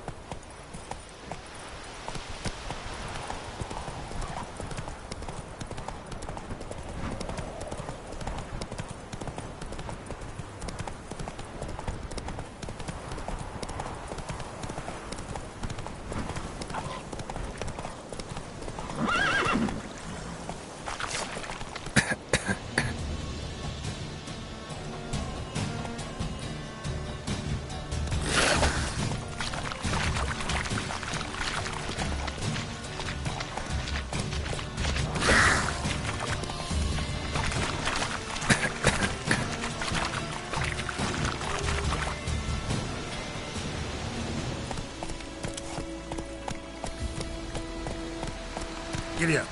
Giddy up.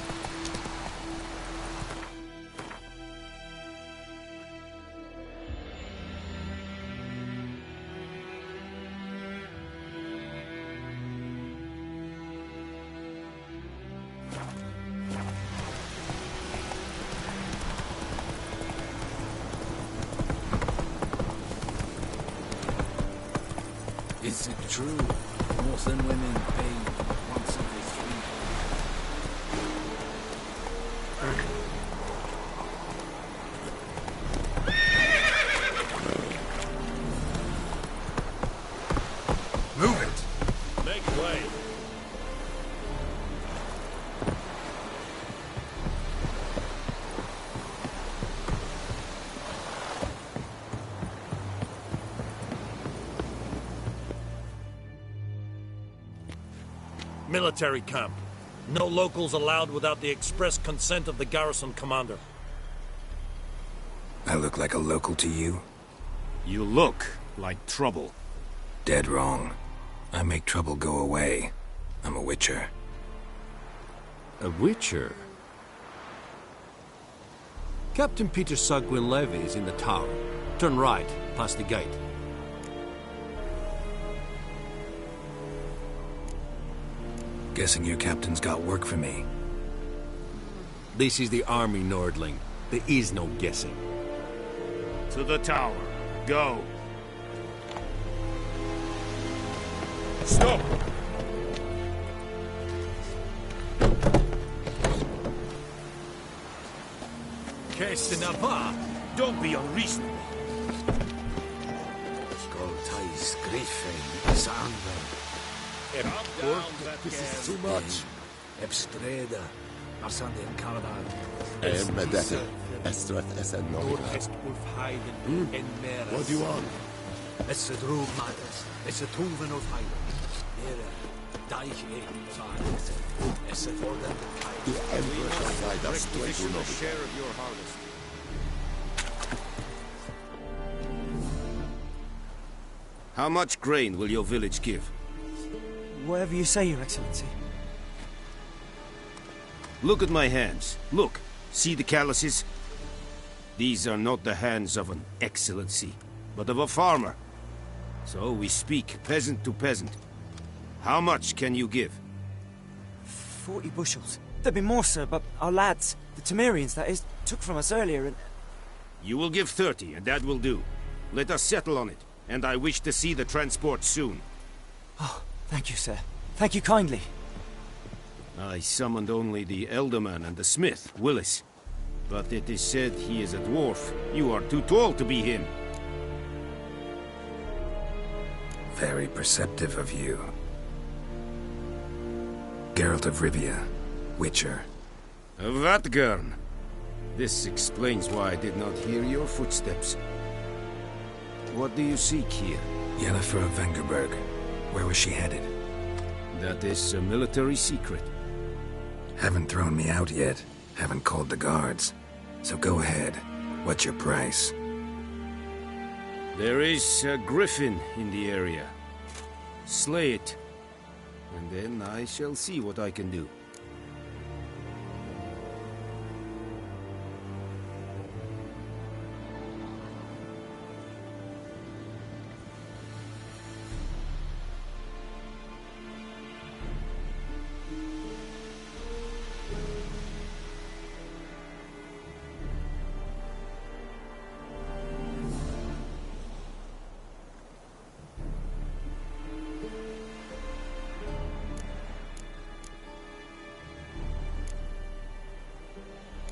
Is it true? Northern women bathe once every 3 Move it! Make way. Military camp. No locals allowed without the express consent of the garrison commander. I look like a local to you? You look like trouble. Dead wrong. I make trouble go away. I'm a witcher. A witcher? Captain Peter Sagwin Levy is in the tower. Turn right, past the gate. Guessing your captain's got work for me. This is the army, Nordling. There is no guessing. To the tower. Go. Stop! Kestenava, don't be unreasonable. Skoltais Griffin, Sandra. This is too much. Ebstreda, Arsandin Carval. Medetta, Estrath Esenor. What do you want? It's a drove matters. It's a Tuven of Highland. Nere, Deich Side. It's a for them. The Emperor shall guide us to a share of your harvest. How much grain will your village give? Whatever you say, Your Excellency. Look at my hands. Look. See the calluses? These are not the hands of an excellency, but of a farmer. So we speak peasant to peasant. How much can you give? 40 bushels. There'd be more, sir, but our lads, the Temerians, that is, took from us earlier and... You will give 30, and that will do. Let us settle on it, and I wish to see the transport soon. Oh, thank you, sir. Thank you kindly. I summoned only the Elderman and the smith, Willis. But it is said he is a dwarf. You are too tall to be him. Very perceptive of you. Geralt of Rivia, Witcher. Vatgern. This explains why I did not hear your footsteps. What do you seek here? Yennefer of Vengerberg. Where was she headed? That is a military secret. Haven't thrown me out yet. Haven't called the guards. So go ahead. What's your price? There is a griffin in the area. Slay it. And then I shall see what I can do.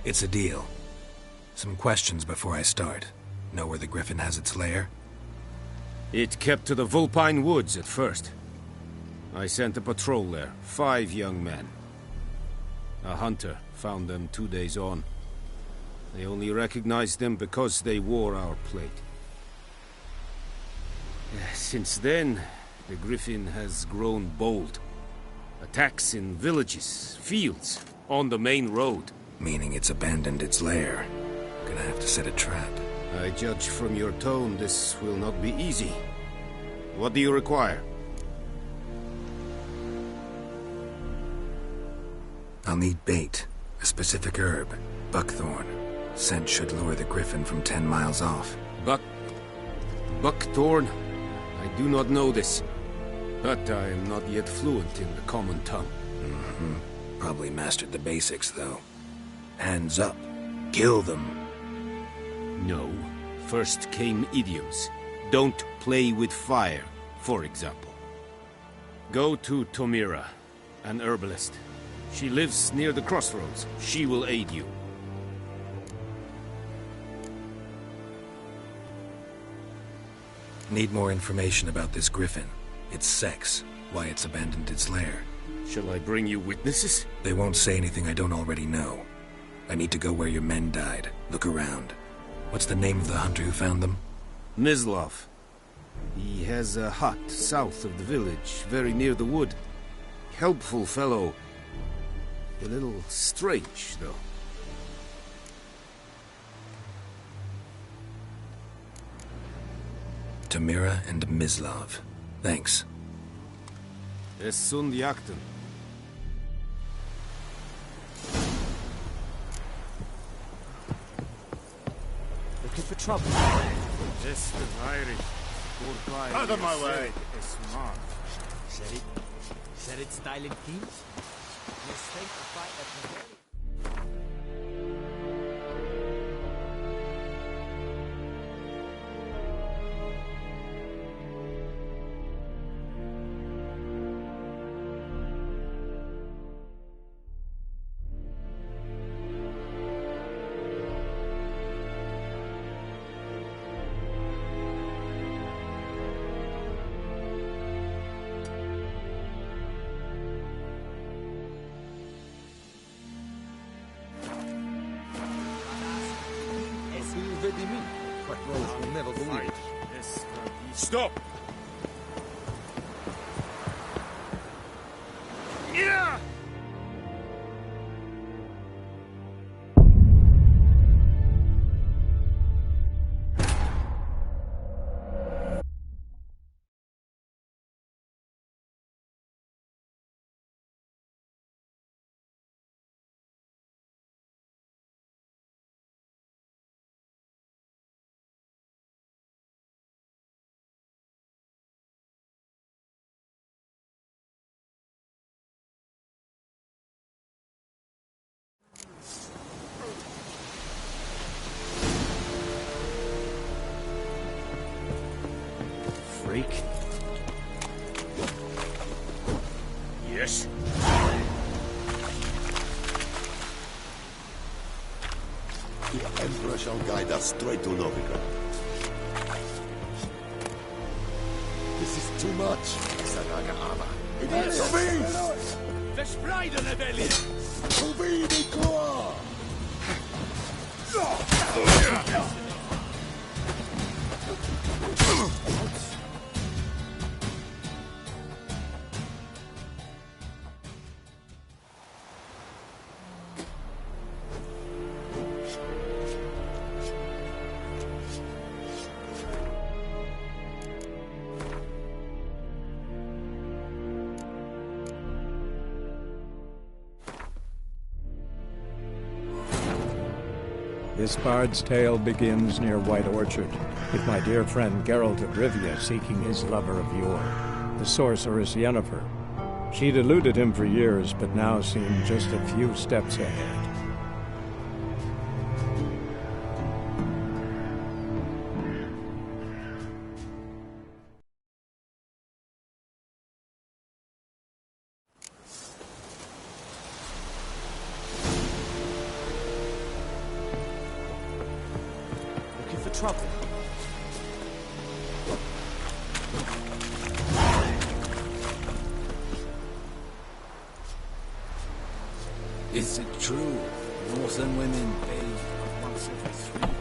It's a deal. Some questions before I start. Know where the Griffin has its lair? It kept to the Vulpine Woods at first. I sent a patrol there, 5 young men. A hunter found them 2 days on. They only recognized them because they wore our plate. Since then, the Griffin has grown bold. Attacks in villages, fields, on the main road. Meaning it's abandoned its lair. Gonna have to set a trap. I judge from your tone this will not be easy. What do you require? I'll need bait. A specific herb. Buckthorn. Scent should lure the Griffin from 10 miles off. Buckthorn? I do not know this. But I am not yet fluent in the common tongue. Probably mastered the basics, though. Hands up. Kill them. No. First came idioms. Don't play with fire, for example. Go to Tomira, an herbalist. She lives near the crossroads. She will aid you. Need more information about this Griffin. Its sex, why it's abandoned its lair. Shall I bring you witnesses? They won't say anything I don't already know. I need to go where your men died. Look around. What's the name of the hunter who found them? Mislav. He has a hut south of the village, very near the wood. Helpful fellow. A little strange, though. Tamira and Mislav. Thanks. Es sunt jakten. Looking for trouble? This is Irish. Out of my way! Said it styling teams? Mistake to fight at the very... Stop! Yeah! Freak. Yes? The Emperor shall guide us straight to Novigrad. This is too much, Sanaga Ava. It is Verspreiden Rebellion! Uvidi Kua! This bard's tale begins near White Orchard, with my dear friend Geralt of Rivia seeking his lover of yore, the sorceress Yennefer. She'd eluded him for years, but now seemed just a few steps ahead. trouble. Is it true? Northern women bathe once every 3 years?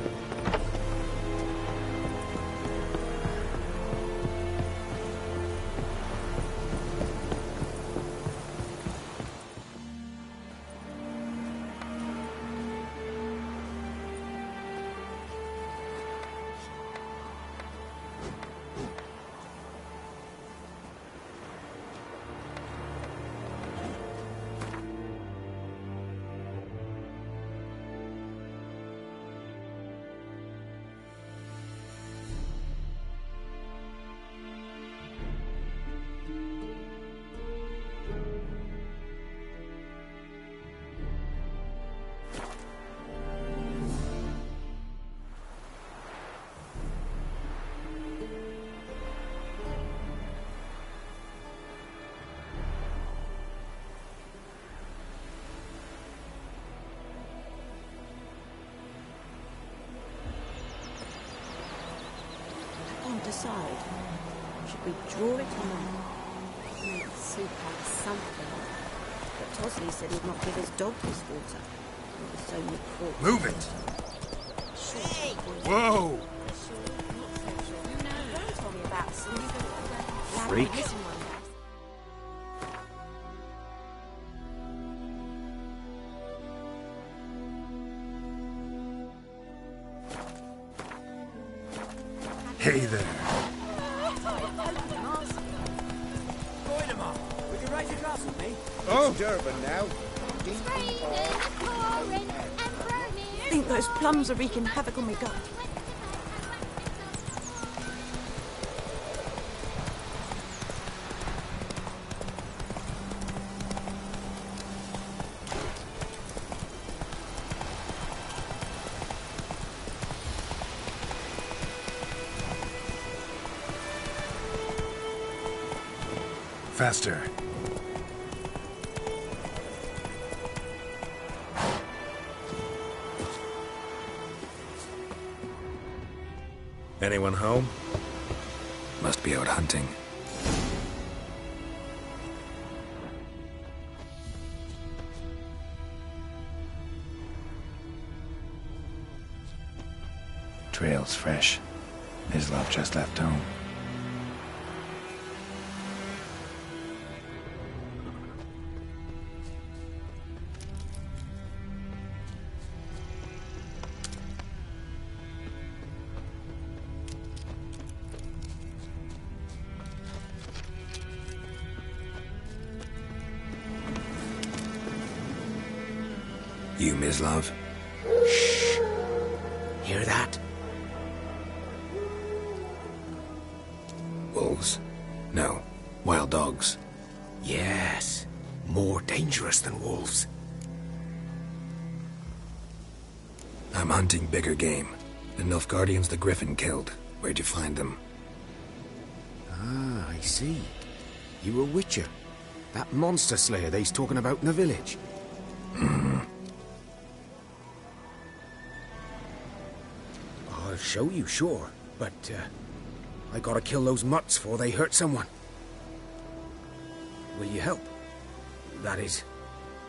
Decide. Should we draw it or not? Make soup out of something. But Tosley said he'd not give his dog his water. It was so many corpses. Move it! Hey! Whoa! No, don't tell me about sleep. Freak. Hey there. Would you raise your glass with me? Oh, Durban now. I think those plums are wreaking havoc on my gut. Faster. Anyone home? Must be out hunting. Trail's fresh. His love just left home. You, Mislav? Shh! Hear that? Wolves? No. Wild dogs. Yes. More dangerous than wolves. I'm hunting bigger game. The Nilfgaardians the Griffin killed. Where'd you find them? Ah, I see. You a witcher. That monster slayer they's talking about in the village. Hmm. I'll show you, sure. But, I gotta kill those mutts before they hurt someone. Will you help? That is,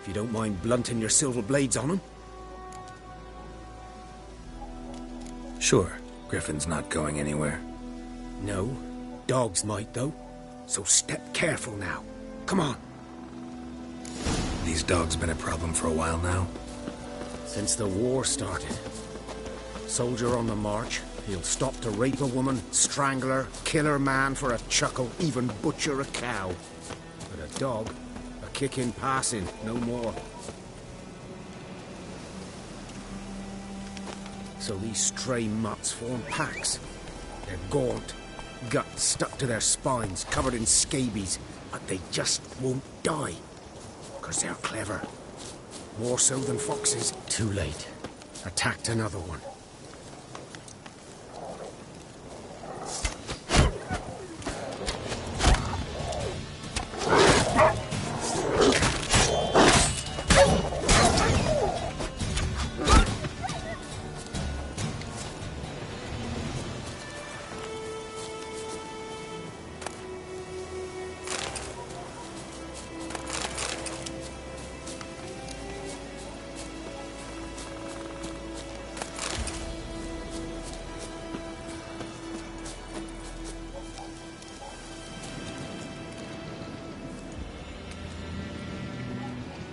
if you don't mind blunting your silver blades on them. Sure. Griffin's not going anywhere. No. Dogs might, though. So step careful now. Come on. These dogs been a problem for a while now? Since the war started. Soldier on the march, he'll stop to rape a woman, strangle her, kill her man for a chuckle, even butcher a cow. But a dog, a kick in passing, no more. So these stray mutts form packs. They're gaunt, guts stuck to their spines, covered in scabies, but they just won't die. 'Cause they're clever. More so than foxes. Too late. Attacked another one.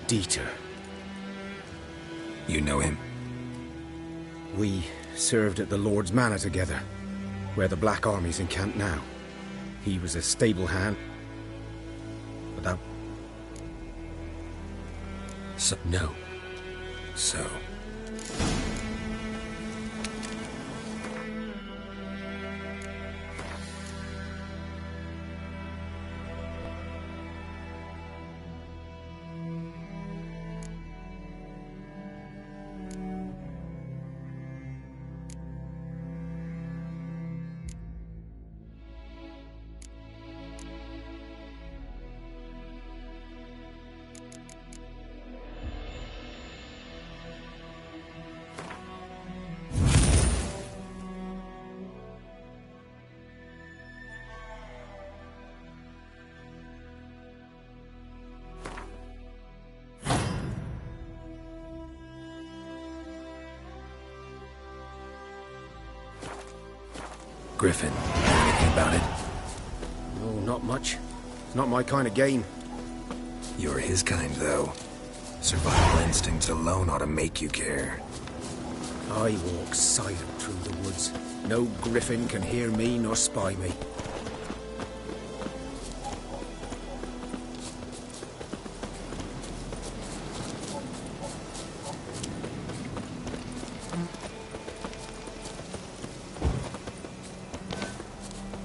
Dieter. You know him? We served at the Lord's Manor together, where the Black Army's encamped now. He was a stable hand. But that... No. So... Griffin, anything about it? No, not much. It's not my kind of game. You're his kind, though. Survival instincts alone ought to make you care. I walk silent through the woods. No griffin can hear me nor spy me.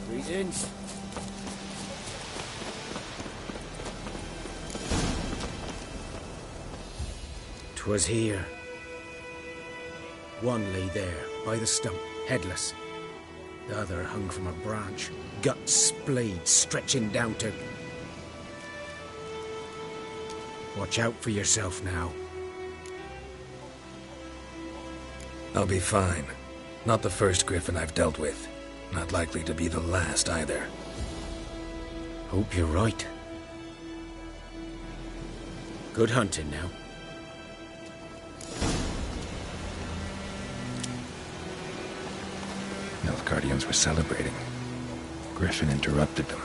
Greetings. 'Twas here. One lay there, by the stump, headless. The other hung from a branch, guts splayed, stretching down to... Watch out for yourself now. I'll be fine. Not the first griffin I've dealt with. Not likely to be the last, either. Hope you're right. Good hunting now. Nilfgaardians were celebrating. Griffin interrupted them.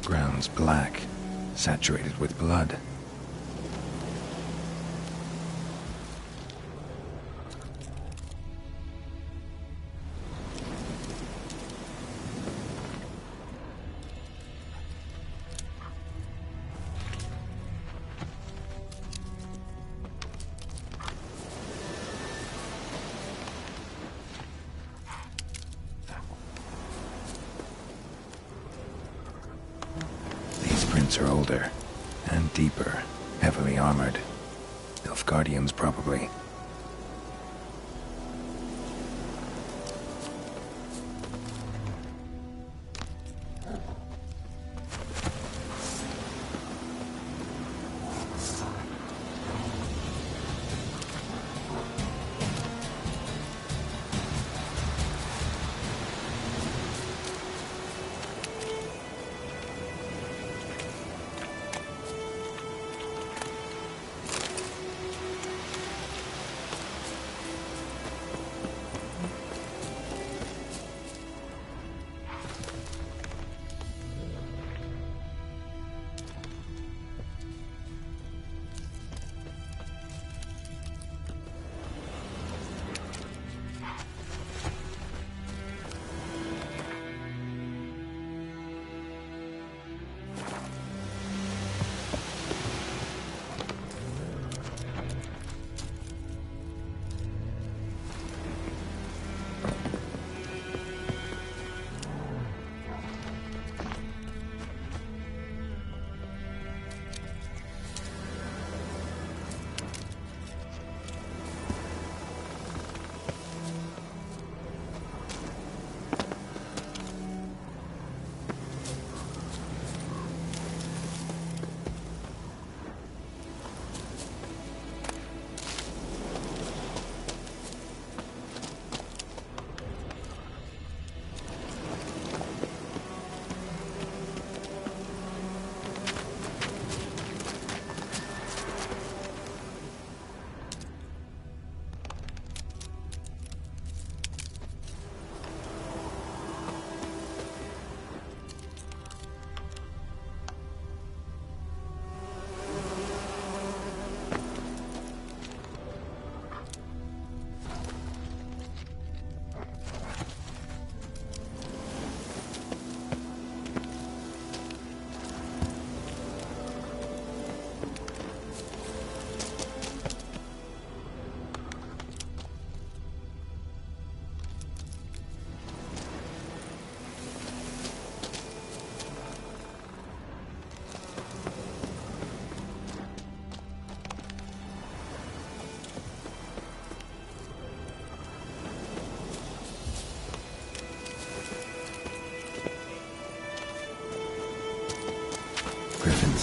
Ground's black, saturated with blood. Are older and deeper, heavily armored. Nilfgaardians, probably.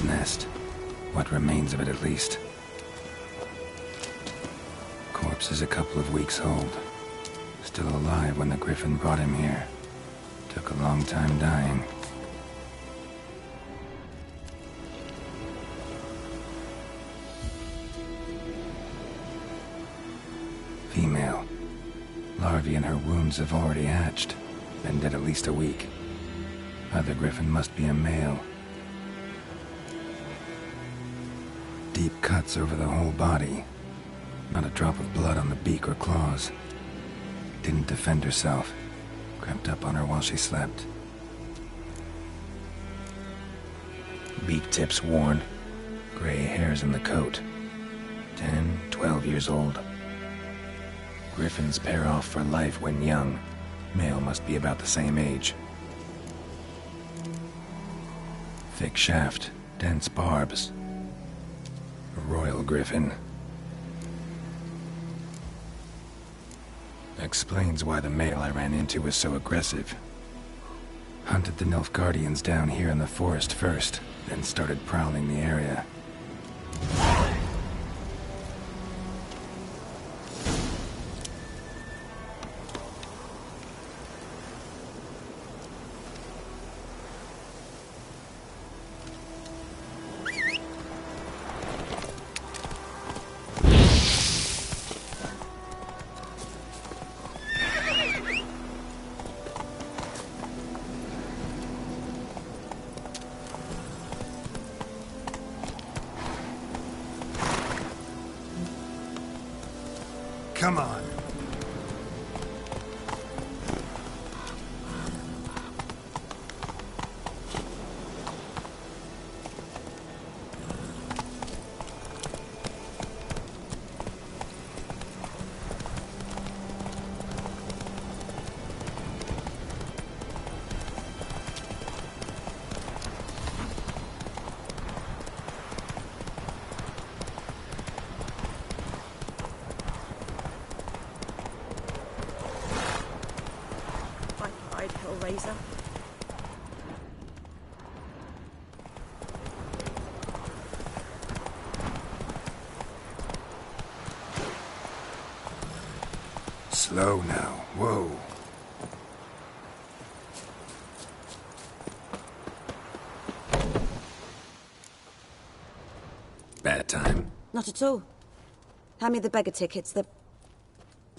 nest. What remains of it, at least. Corpse is a couple of weeks old. Still alive when the Griffin brought him here. Took a long time dying. Female. Larvae in her wounds have already hatched. Been dead at least a week. Other Griffin must be a male. Deep cuts over the whole body. Not a drop of blood on the beak or claws. Didn't defend herself. Crept up on her while she slept. Beak tips worn. Gray hairs in the coat. 10, 12 years old. Griffins pair off for life when young. Male must be about the same age. Thick shaft, dense barbs. A royal griffin. Explains why the male I ran into was so aggressive. Hunted the Nilfgaardians down here in the forest first, then started prowling the area. Come on. Hellraiser. Slow now. Whoa. Bad time? Not at all. Hand me the beggar tickets. The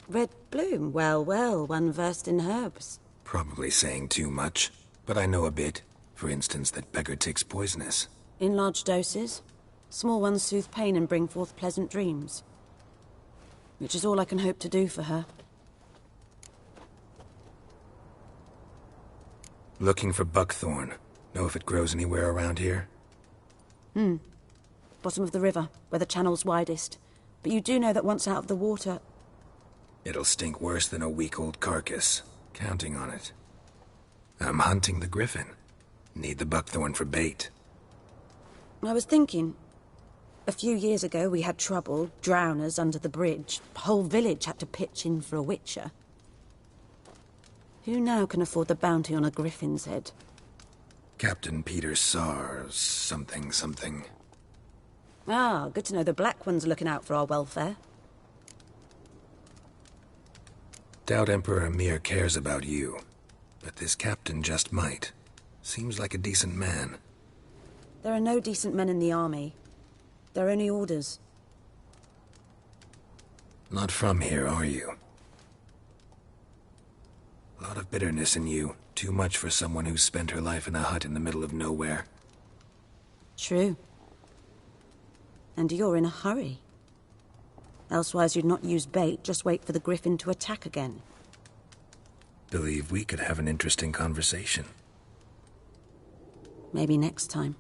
red bloom. Well, well, one versed in herbs. Probably saying too much, but I know a bit. For instance, that beggar tick's poisonous. In large doses. Small ones soothe pain and bring forth pleasant dreams. Which is all I can hope to do for her. Looking for buckthorn. Know if it grows anywhere around here? Bottom of the river, where the channel's widest. But you do know that once out of the water... It'll stink worse than a week-old carcass. Counting on it. I'm hunting the griffin. Need the buckthorn for bait. I was thinking... A few years ago we had trouble, drowners under the bridge. The whole village had to pitch in for a witcher. Who now can afford the bounty on a griffin's head? Captain Peter Sars, something. Ah, good to know the Black One's looking out for our welfare. Doubt Emperor Emir cares about you, but this captain just might. Seems like a decent man. There are no decent men in the army. There are only orders. Not from here, are you? A lot of bitterness in you. Too much for someone who's spent her life in a hut in the middle of nowhere. True. And you're in a hurry. Elsewise you'd not use bait, just wait for the griffin to attack again. Believe we could have an interesting conversation. Maybe next time.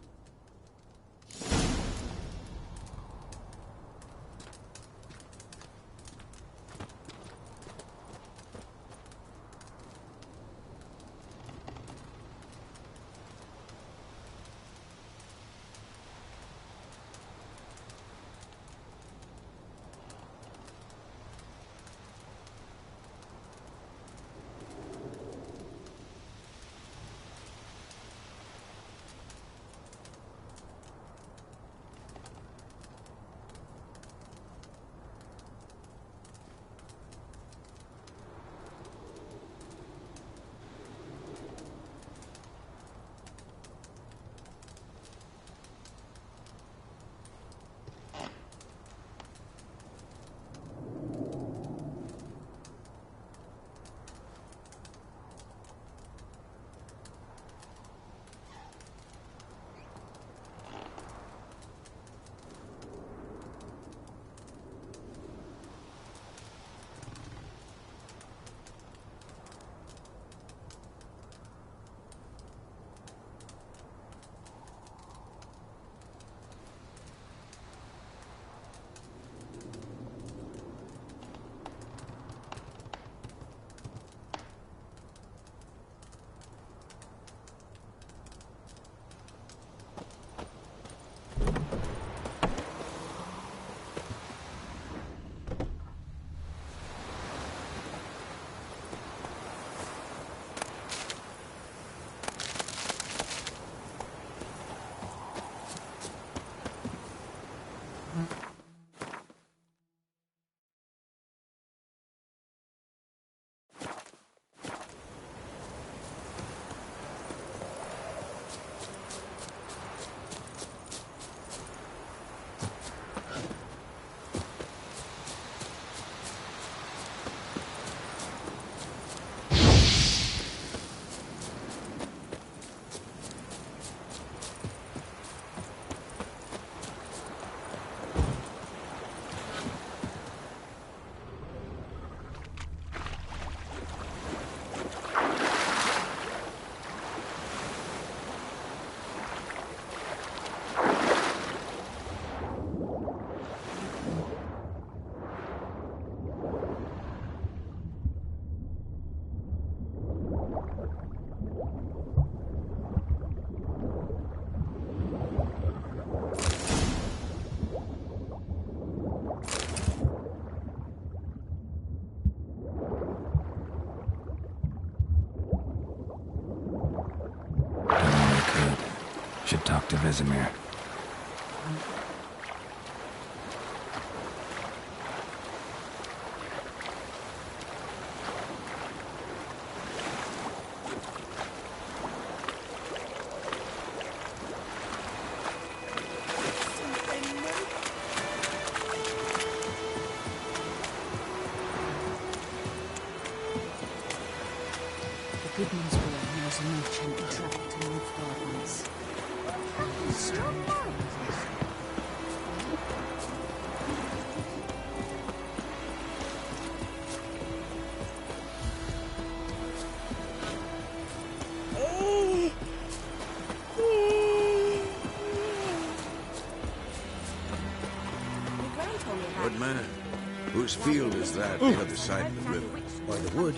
Should talk to Vesemir. The Goodman's War knows an ancient track to Nilfgaard. Strong mind. Good man. Whose field is that the other side of the river? By the wood.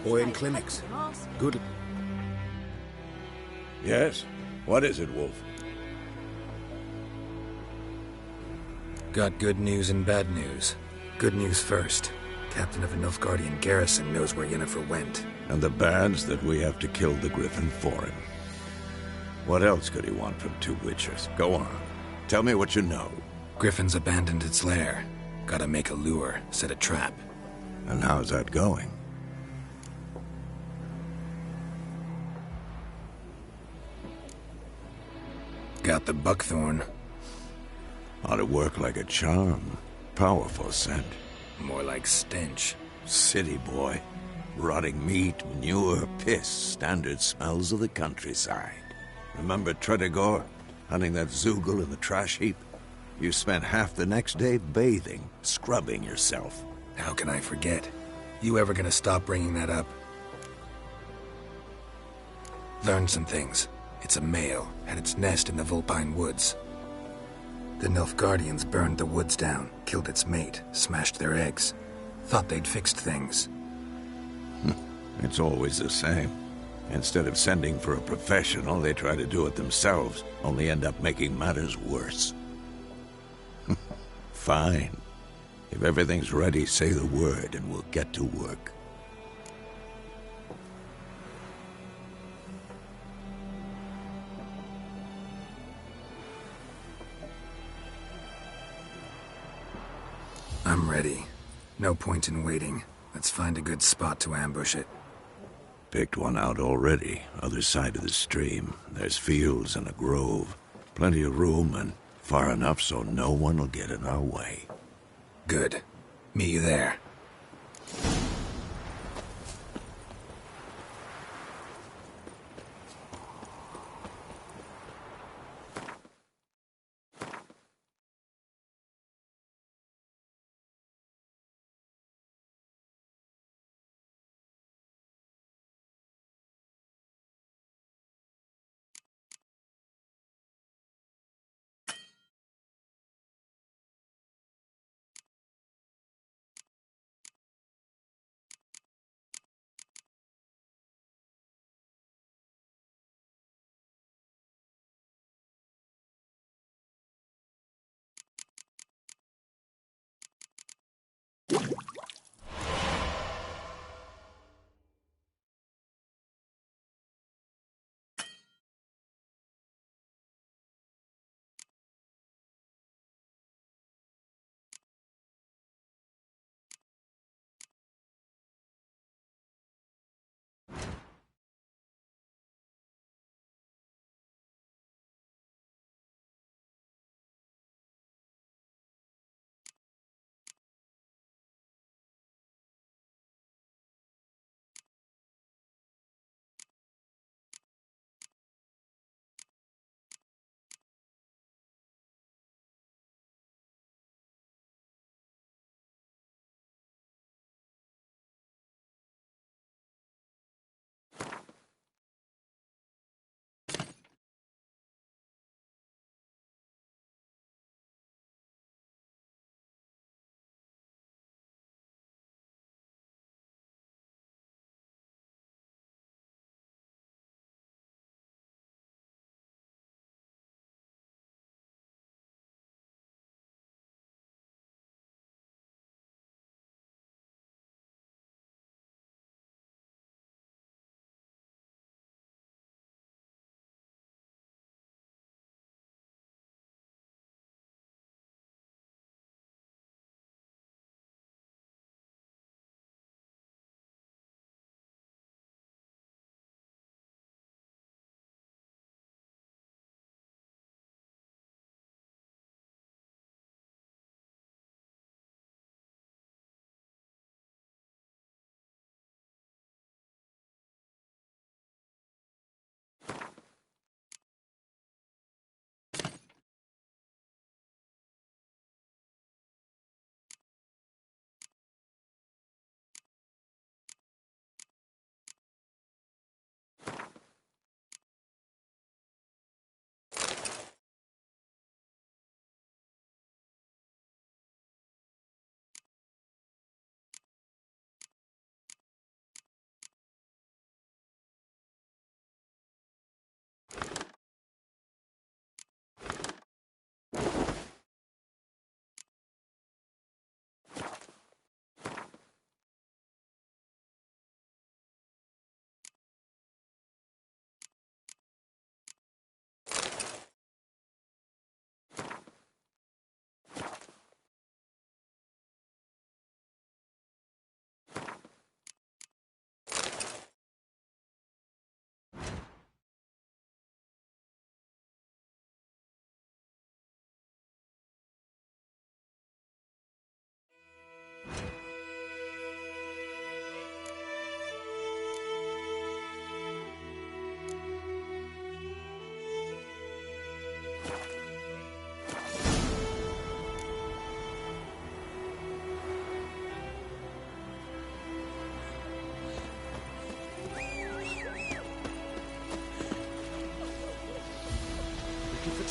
Boy in clinics. Good. Yes? What is it, Wolf? Got good news and bad news. Good news first. Captain of a Nilfgaardian garrison knows where Yennefer went. And the bad's that we have to kill the Griffin for him. What else could he want from two Witchers? Go on. Tell me what you know. Griffin's abandoned its lair. Gotta make a lure, set a trap. And how's that going? Got the buckthorn. Ought to work like a charm. Powerful scent. More like stench. City boy. Rotting meat, manure, piss. Standard smells of the countryside. Remember Tredegor? Hunting that Zoogle in the trash heap? You spent half the next day bathing, scrubbing yourself. How can I forget? You ever gonna stop bringing that up? Learned some things. It's a male, had its nest in the Vulpine Woods. The Nilfgaardians burned the woods down, killed its mate, smashed their eggs. Thought they'd fixed things. It's always the same. Instead of sending for a professional, they try to do it themselves, only end up making matters worse. Fine. If everything's ready, say the word and we'll get to work. I'm ready. No point in waiting. Let's find a good spot to ambush it. Picked one out already, other side of the stream. There's fields and a grove. Plenty of room and far enough so no one will get in our way. Good. Meet you there.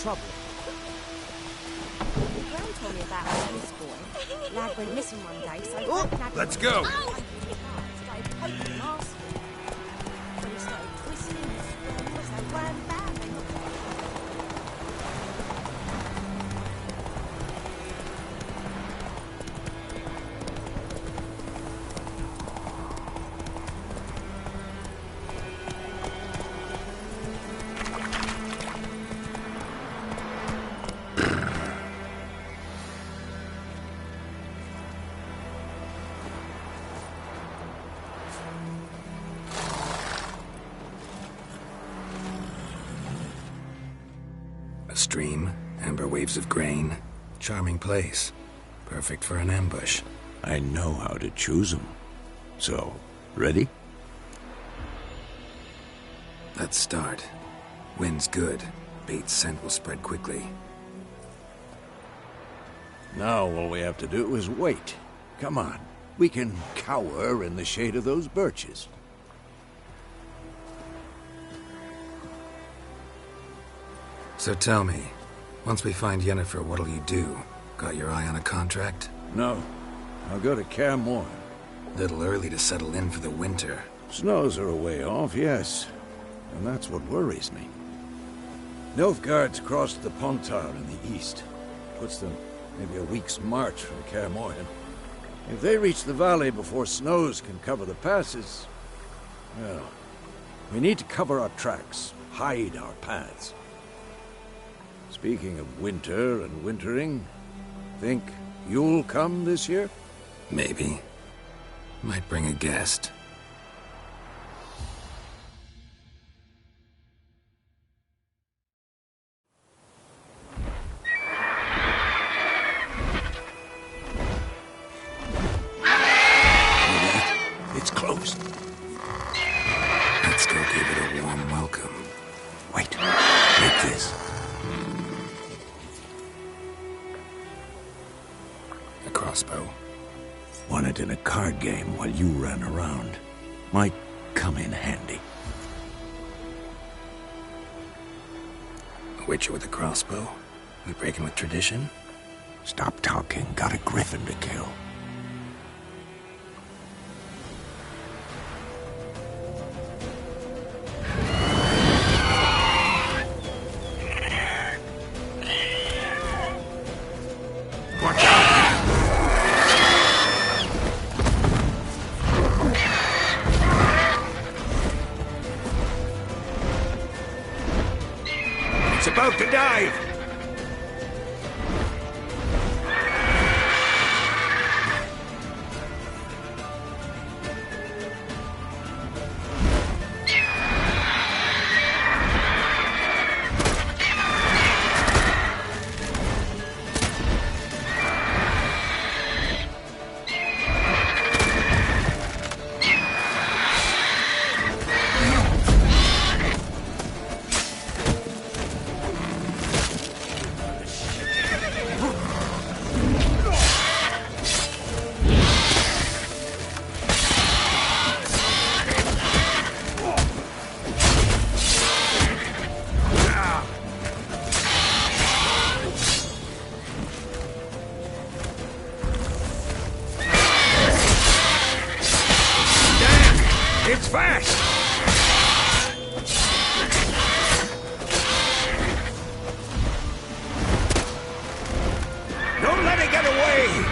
trouble. Gran told me about a police boy. Lad went missing one day, so... Let's go! When he started twisting and spinning, was like one bad. A stream, amber waves of grain. Charming place. Perfect for an ambush. I know how to choose them. So, ready? Let's start. Wind's good. Bait's scent will spread quickly. Now all we have to do is wait. Come on. We can cower in the shade of those birches. So tell me, once we find Yennefer, what'll you do? Got your eye on a contract? No. I'll go to Kaer Morhen. Little early to settle in for the winter. Snows are a way off, yes. And that's what worries me. Nilfgaard's crossed the Pontar in the east. Puts them maybe a week's march from Kaer Morhen. If they reach the valley before snows can cover the passes, well, we need to cover our tracks, hide our paths. Speaking of winter and wintering, think you'll come this year? Maybe. Might bring a guest. It's close. Let's go give it a warm welcome. Wait. Take this. A crossbow. Won it in a card game while you ran around. Might come in handy. A witcher with a crossbow? We breaking with tradition? Stop talking. Got a griffin to kill. It's about to dive! It's fast! Don't let it get away!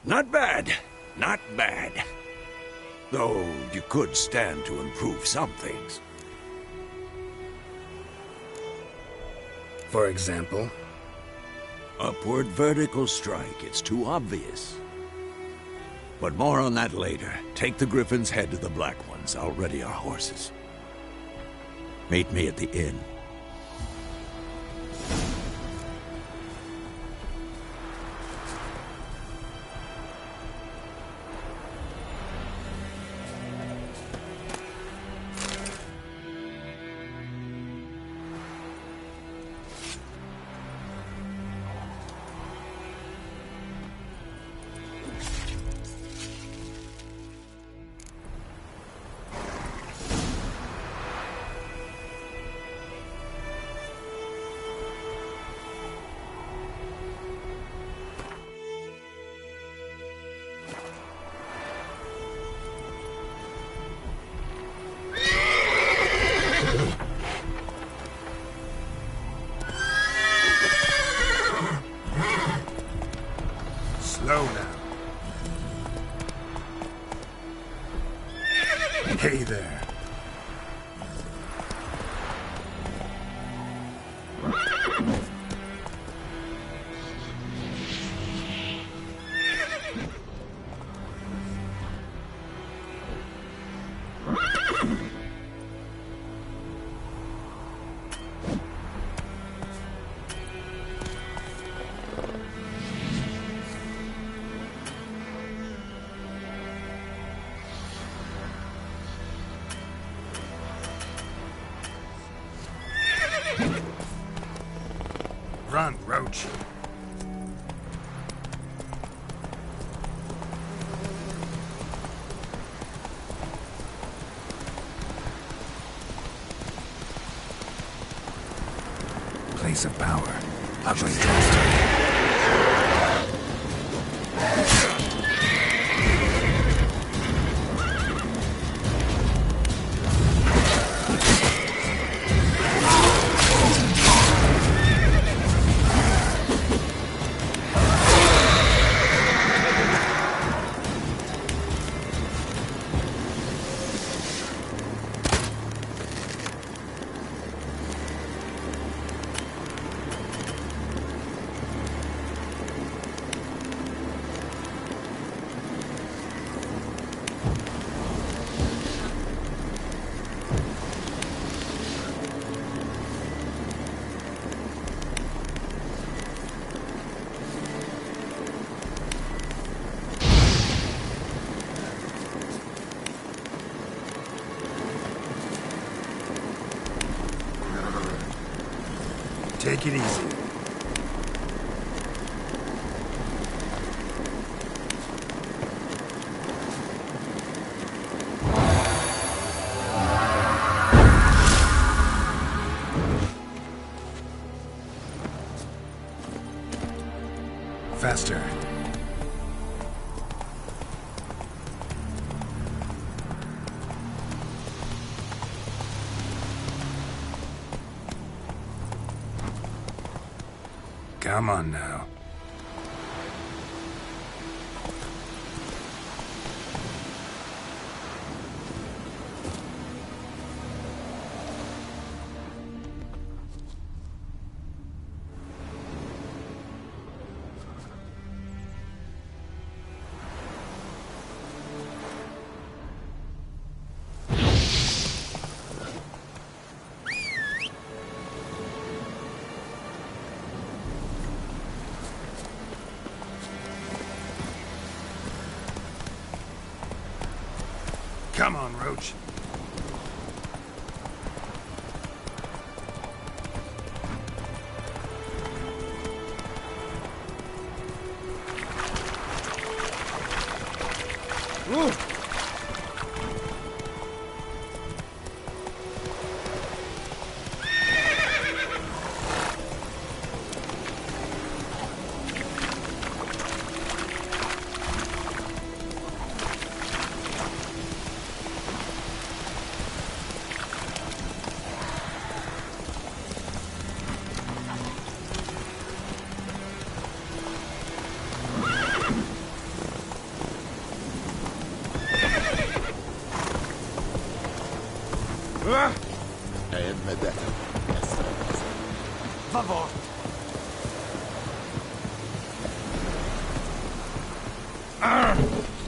Not bad. Not bad. Though you could stand to improve some things. For example? Upward vertical strike. It's too obvious. But more on that later. Take the Griffin's head to the Black Ones. I'll ready our horses. Meet me at the inn. Slow now. Hey there. Run, Roach. Place of power. Ugly monster. Take it easy. Faster. Come on now. Come on, Roach. Ooh.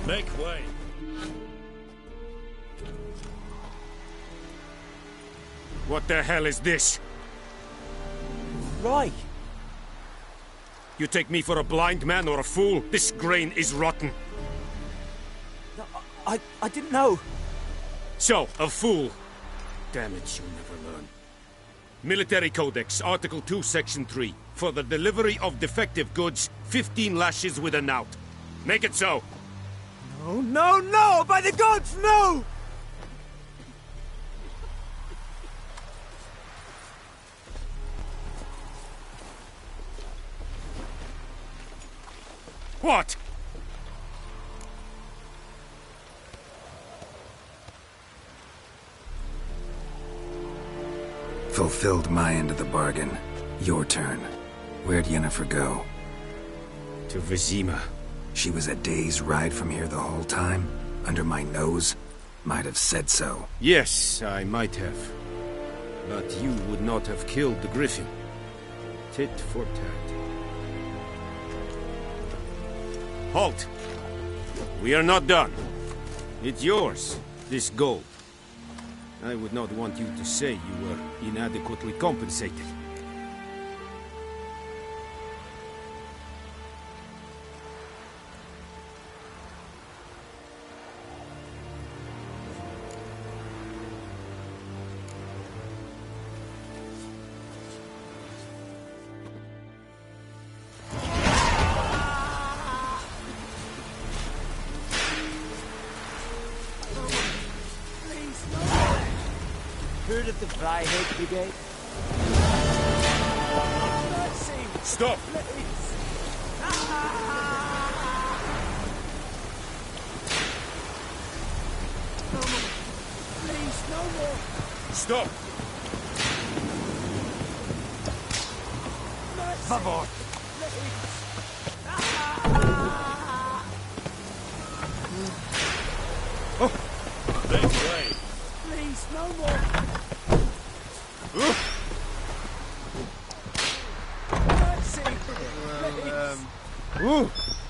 Make way. What the hell is this? Right. You take me for a blind man or a fool? This grain is rotten. I didn't know. So, a fool. Damn it, you'll never learn. Military Codex, Article 2, Section 3. For the delivery of defective goods, 15 lashes with a knout. Make it so. No, no, no! By the gods, no! What? Fulfilled my end of the bargain. Your turn. Where'd Yennefer go? To Vizima. She was a day's ride from here the whole time? Under my nose? Might have said so. Yes, I might have. But you would not have killed the griffin. Tit for tat. Halt! We are not done. It's yours, this gold. I would not want you to say you were inadequately compensated. Heard of the Fryhead Brigade? Stop! Please, no more! Stop! Favor! Make way. Please, no more! Mercy! Well, Please.